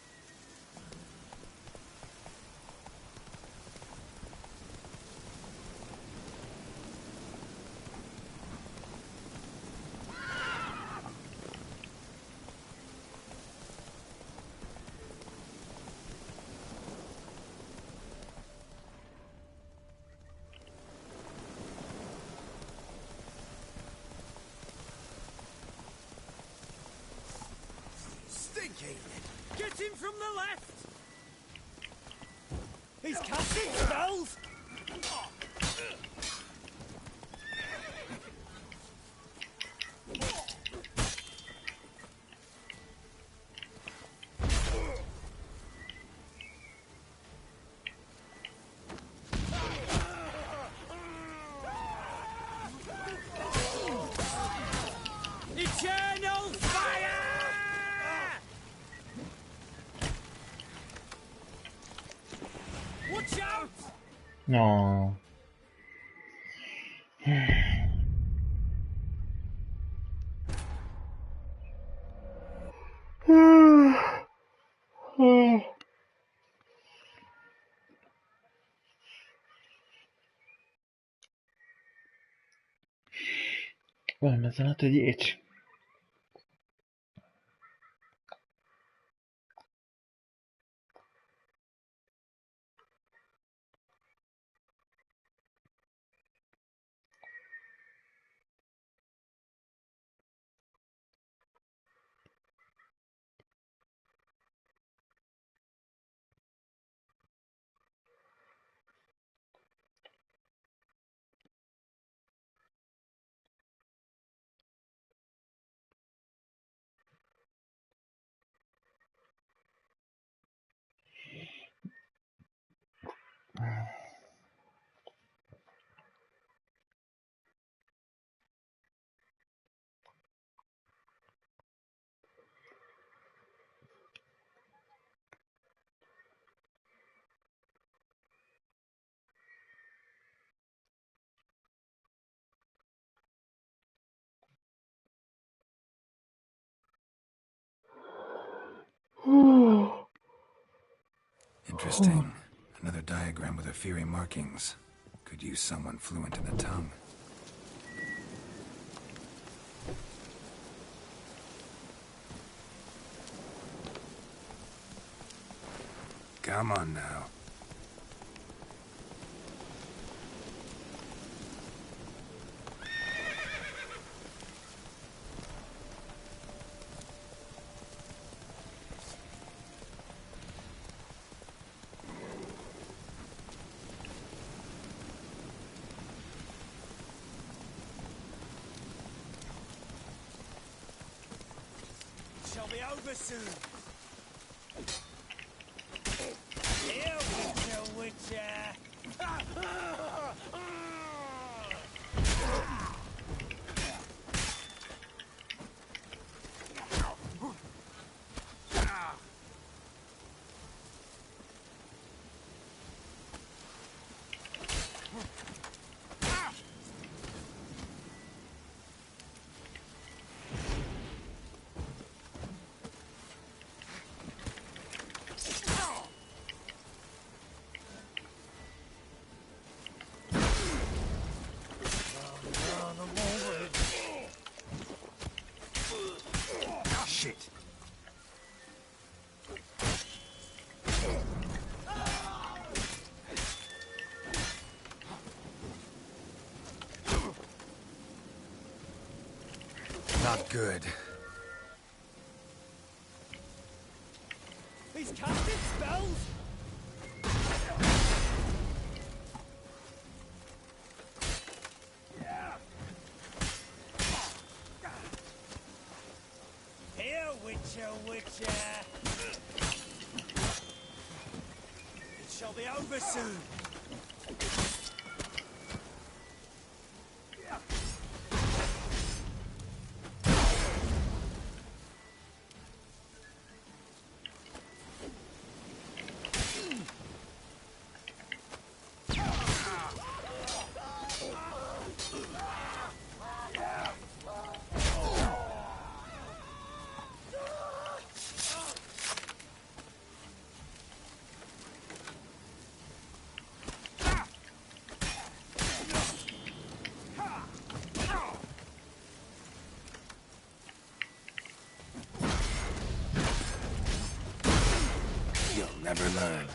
Stinky! Get him from the left! He's casting spells! Eternal fire! Watch out!
No. Guarda, mezzanotte 10.
Interesting. Another diagram with Afiri markings. Could use someone fluent in the tongue. Come on now.
Shall be over soon. Here, Witcher.
Shit. Not good.
He's casting spells. Here, Witcher. It shall be over soon.
You'll never learn.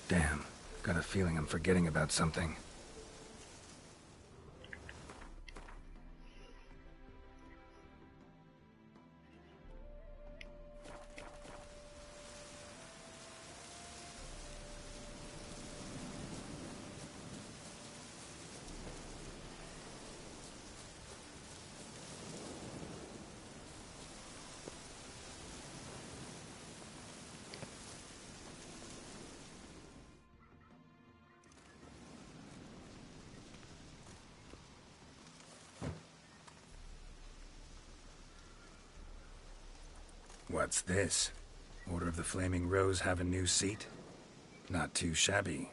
Damn, got a feeling I'm forgetting about something. What's this? Order of the Flaming Rose have a new seat? Not too shabby.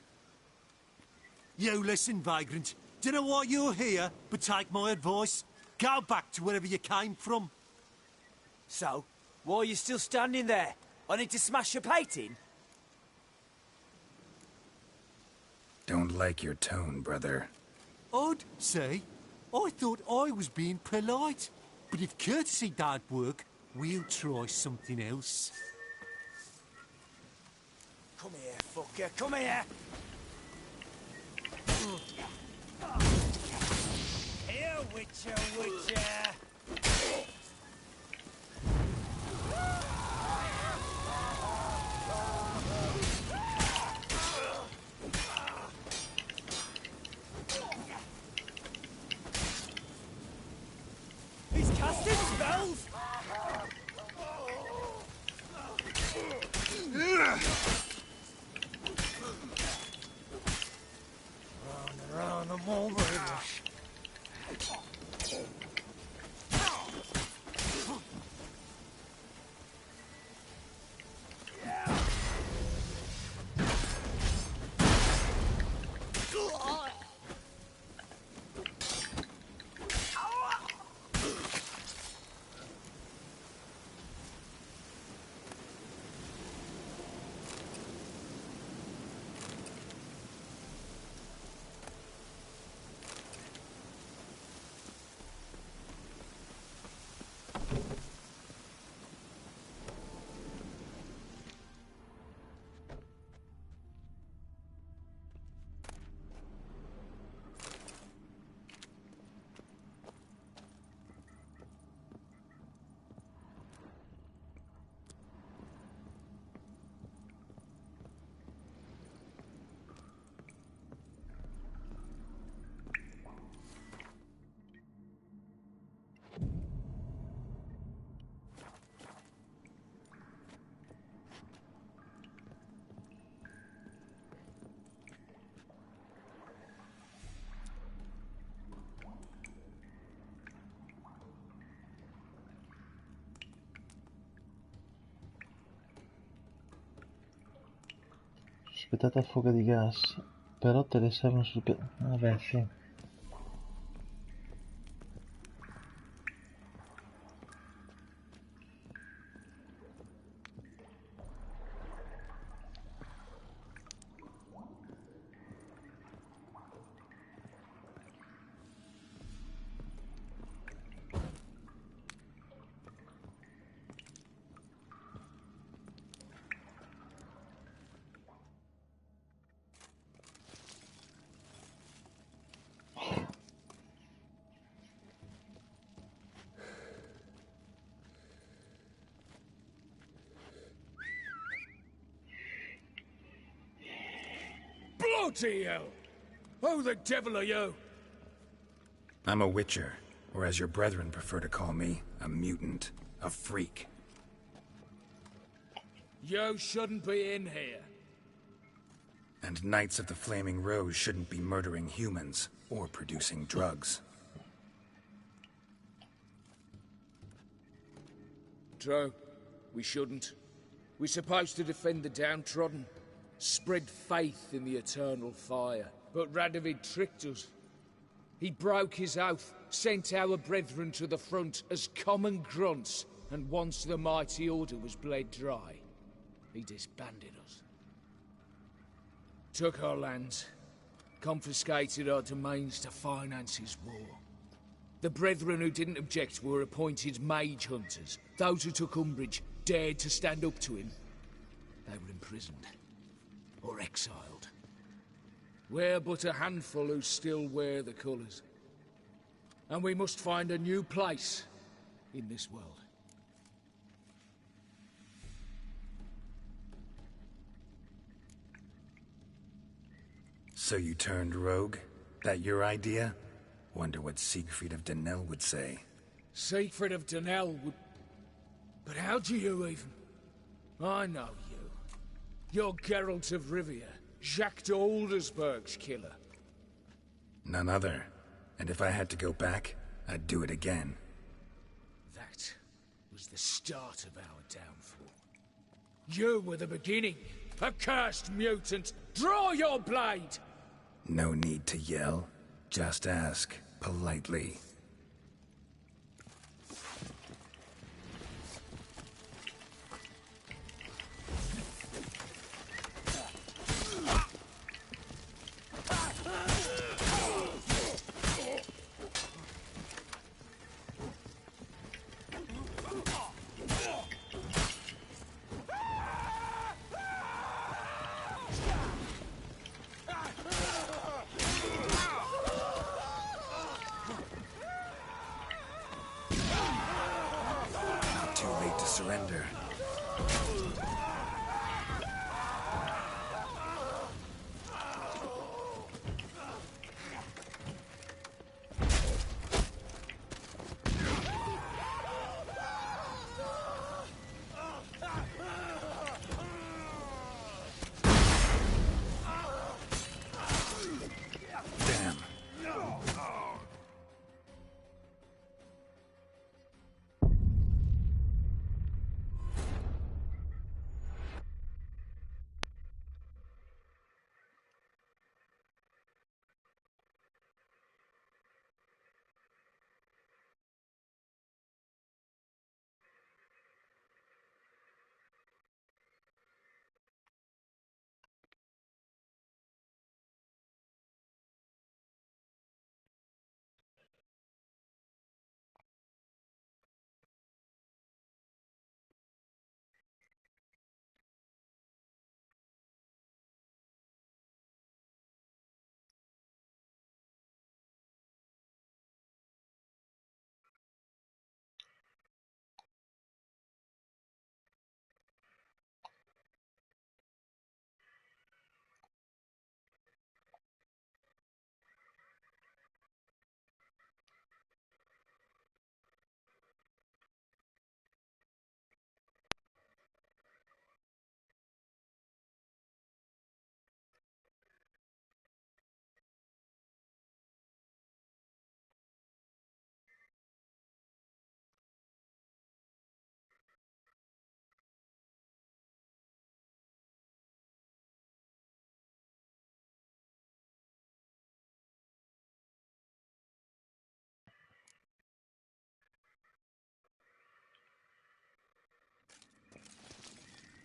You listen, vagrant. Dunno why you're here, but take my advice. Go back to wherever you came from.
So, why are you still standing there? I need to smash your plate in?
Don't like your tone, brother.
I'd say. I thought I was being polite. But if courtesy don't work, we'll try something else.
Come here, fucker, come here! Here, Witcher, Witcher! He's casting spells! Round the moment.
Aspettata fuga di gas, però te le servono sul piano. Vabbè, sì.
Bloody hell! Who the devil are you?
I'm a Witcher, or as your brethren prefer to call me, a mutant, a freak.
You shouldn't be in here.
And Knights of the Flaming Rose shouldn't be murdering humans, or producing drugs.
True. We shouldn't. We're supposed to defend the downtrodden, spread faith in the eternal fire. But Radovid tricked us. He broke his oath, sent our brethren to the front as common grunts, and once the mighty order was bled dry, he disbanded us. Took our lands, confiscated our domains to finance his war. The brethren who didn't object were appointed mage hunters. Those who took umbrage, dared to stand up to him. They were imprisoned. or exiled. We're but a handful who still wear the colours. And we must find a new place in this world.
So you turned rogue? That your idea? Wonder what Siegfried of Denel would say.
Siegfried of Denel would... But how do you even... I know you. You're Geralt of Rivia, Jacques de Aldersberg's killer.
None other. And if I had to go back, I'd do it again.
That was the start of our downfall. You were the beginning. Accursed mutant! Draw your blade!
No need to yell. Just ask, politely. Surrender. Damn.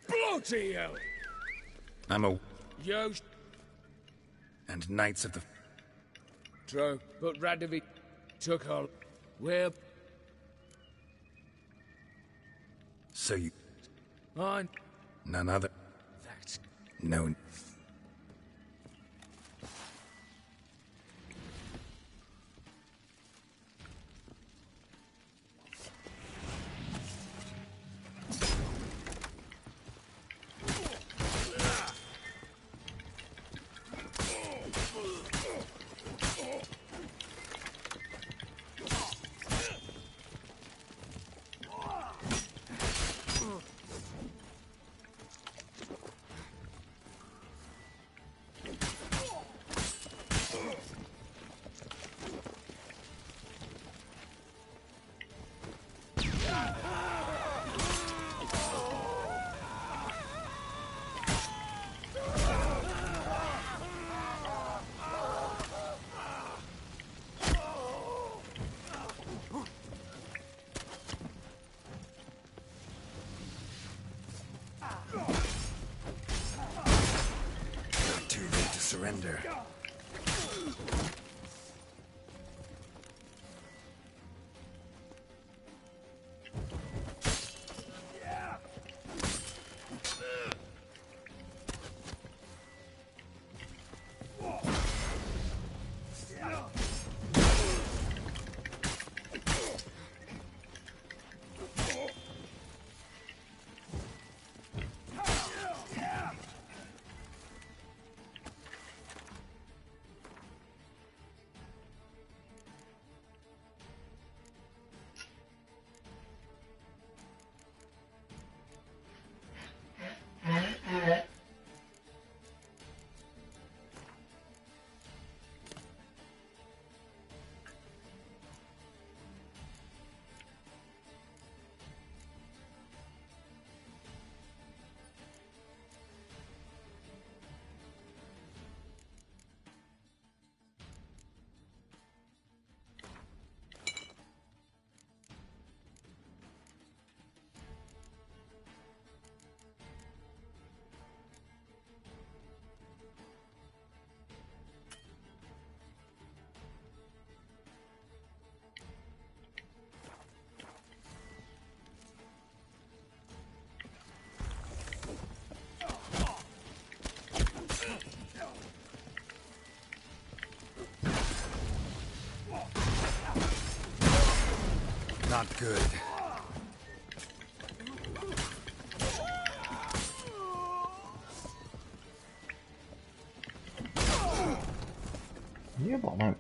Bloody hell!
I'm a...
Yo...
And Knights of the...
True, but Radovid took all... Where...
So you...
I...
None other...
That...
No... Too late to surrender. not good.
Yeah, but no.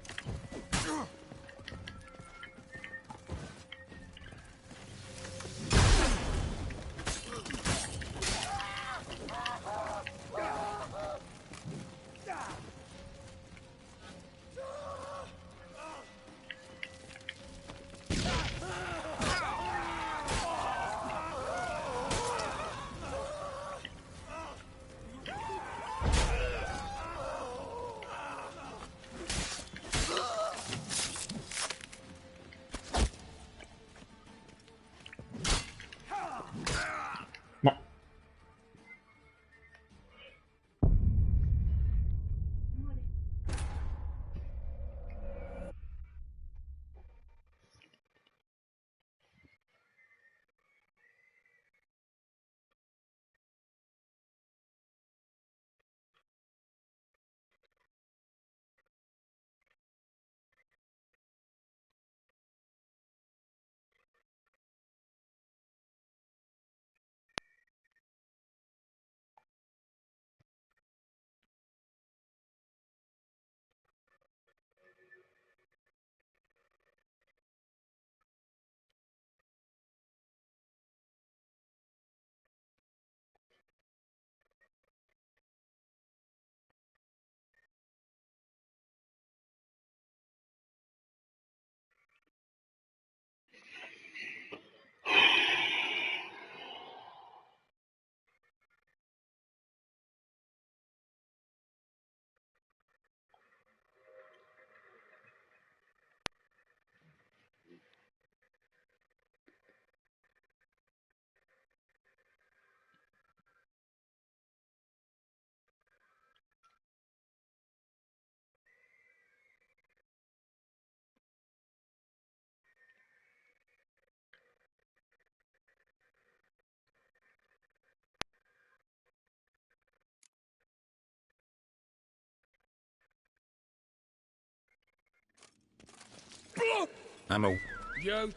I'm a...
Yo,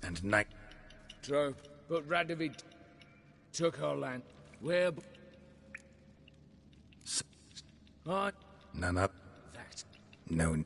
and night...
true, but Radovid took our land. Where... What?
None up.
That.
No...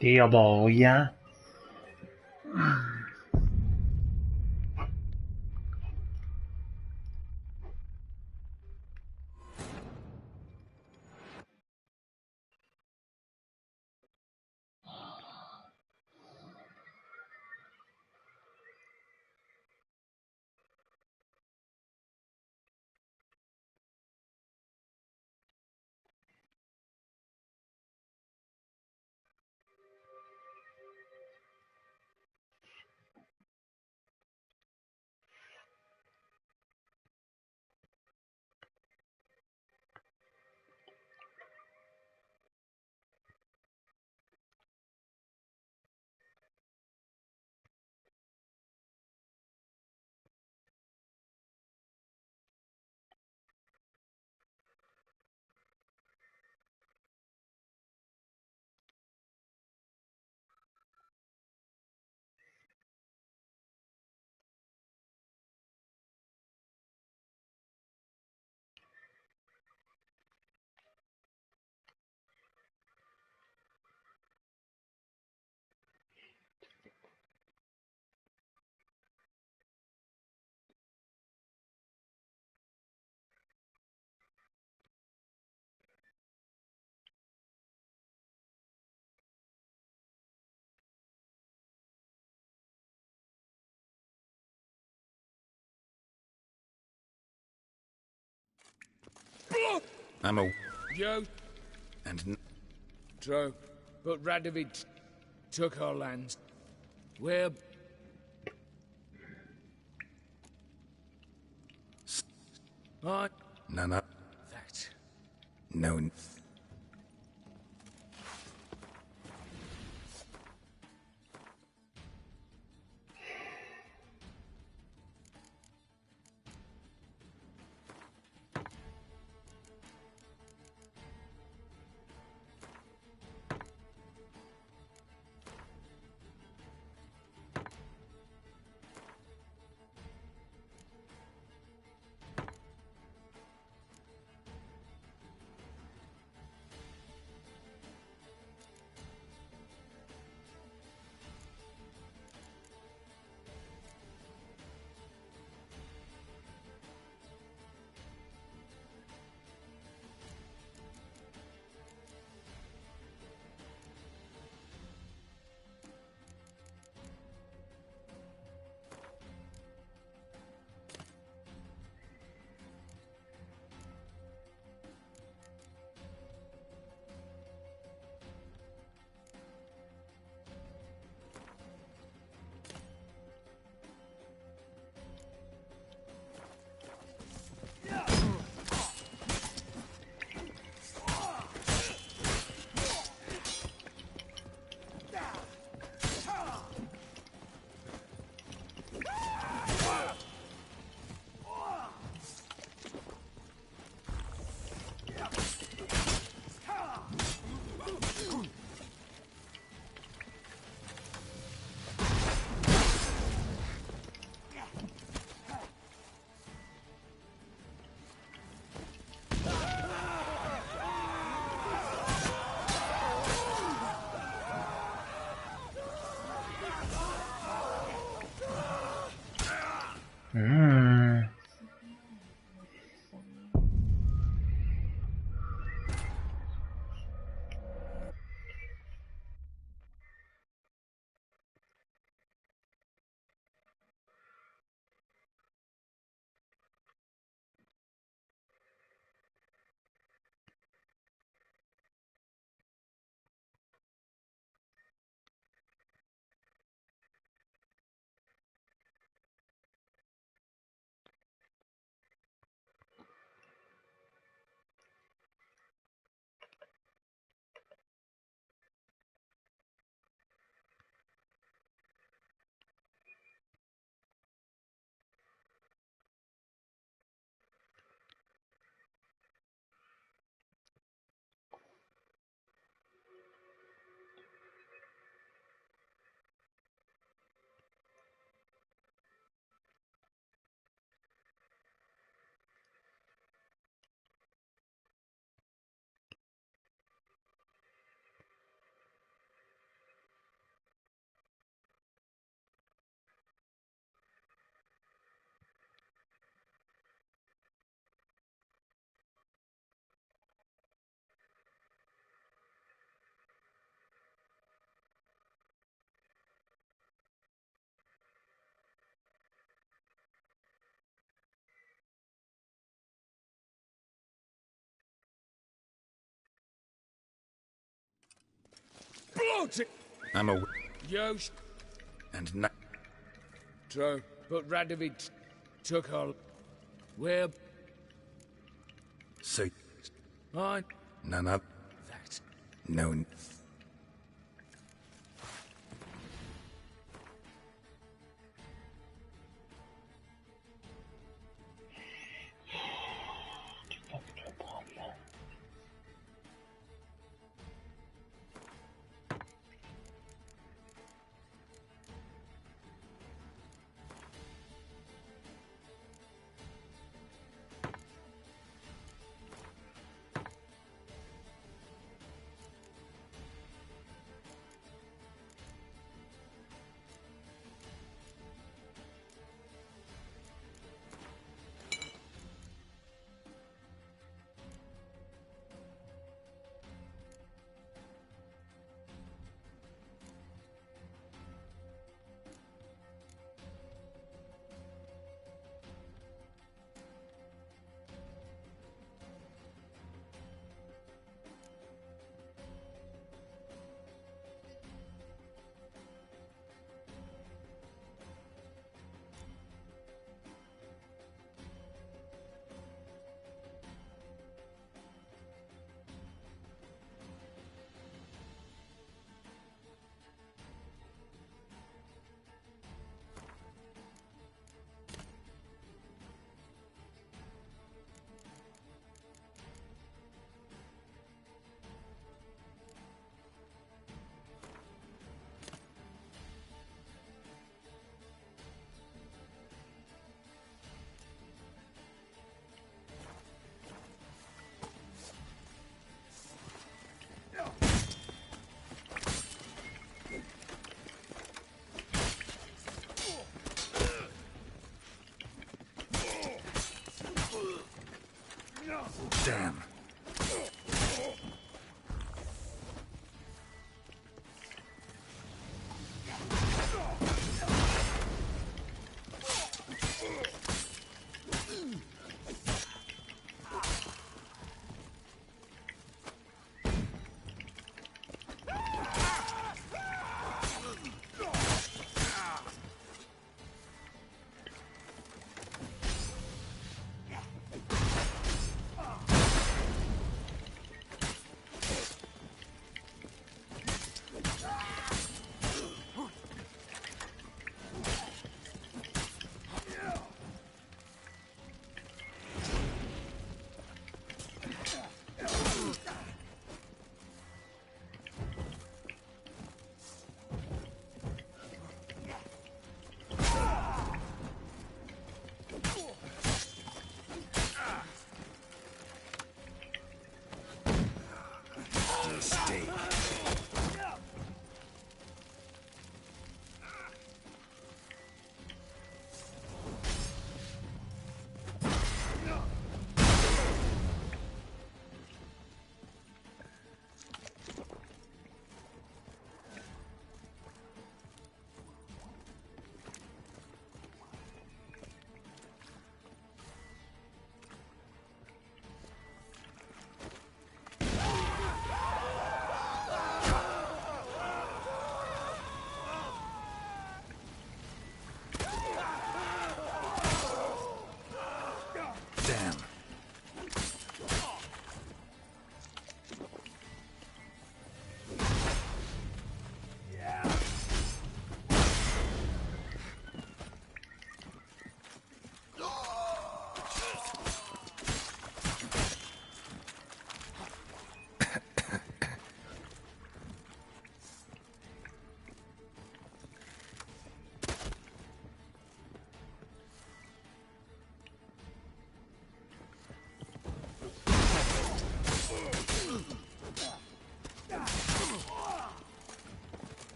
Dio boia.
I'm a...
You?
And...
True. But Radovid took our lands. We're... Right.
None of...
That.
No...
want it.
I'm a...
Yosh.
And not...
True, but Radovid took her. Where?
So...
I...
None of...
That.
No... Damn.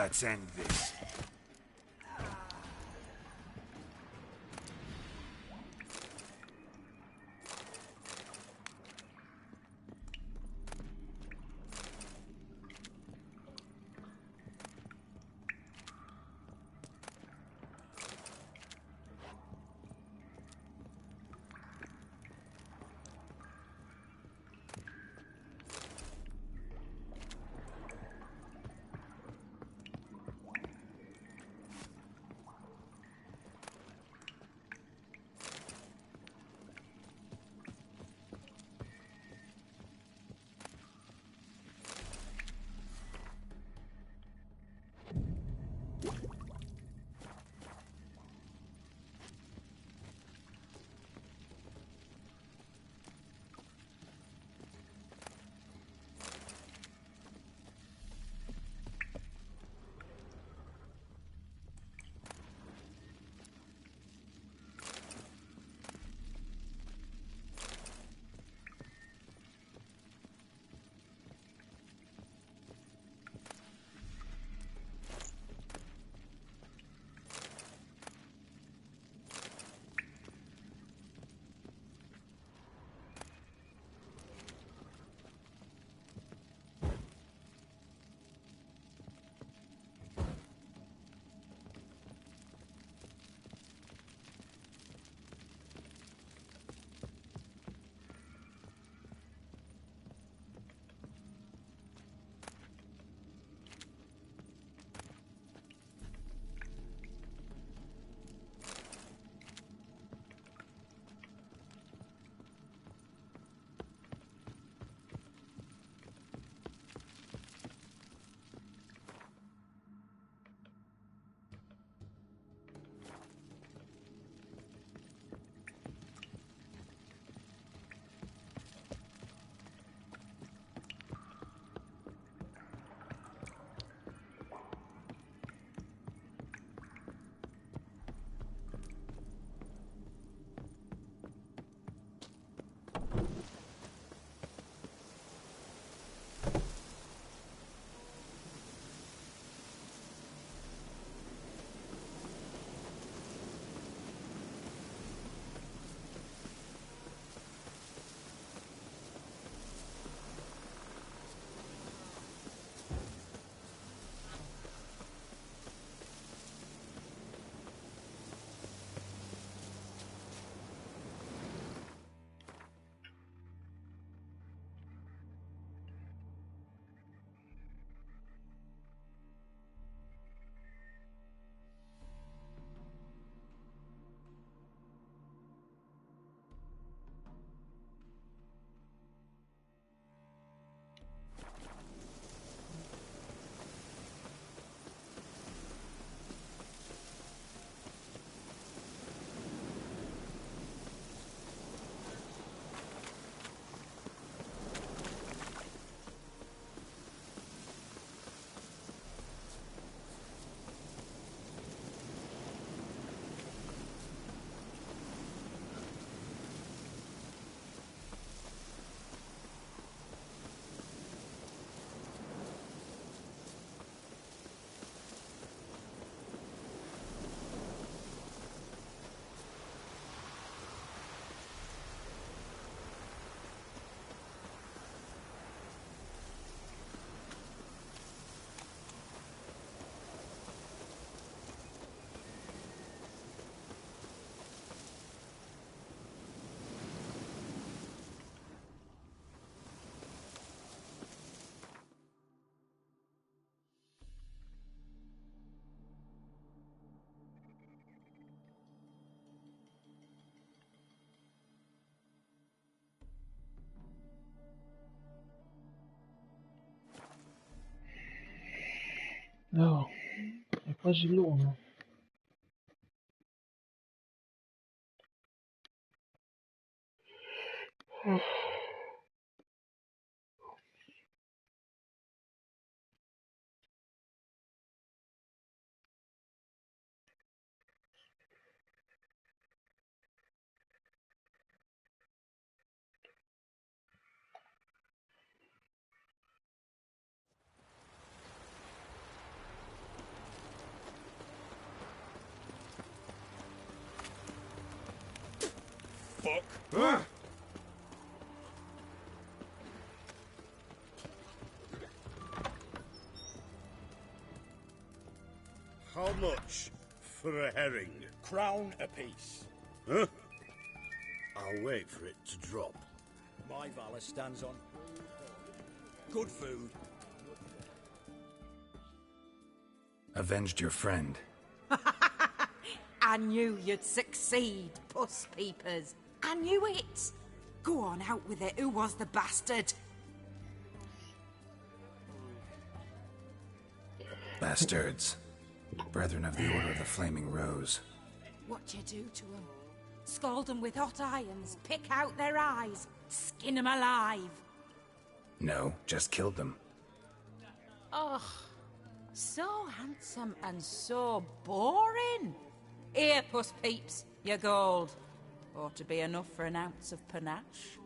Let's end this.
Oh, è quasi l'uno.
How much for a herring?
Crown apiece.
Huh? I'll wait for it to drop.
My valor stands on good food.
Avenged your friend.
I knew you'd succeed, puss peepers. I knew it. Go on, out with it. Who was the bastard?
Bastards. Brethren of the Order of the Flaming Rose.
What you do to them? Scald them with hot irons, pick out their eyes, skin them alive.
No, just killed them.
Oh, so handsome and so boring. Here, puss peeps, your gold. Ought to be enough for an ounce of panache.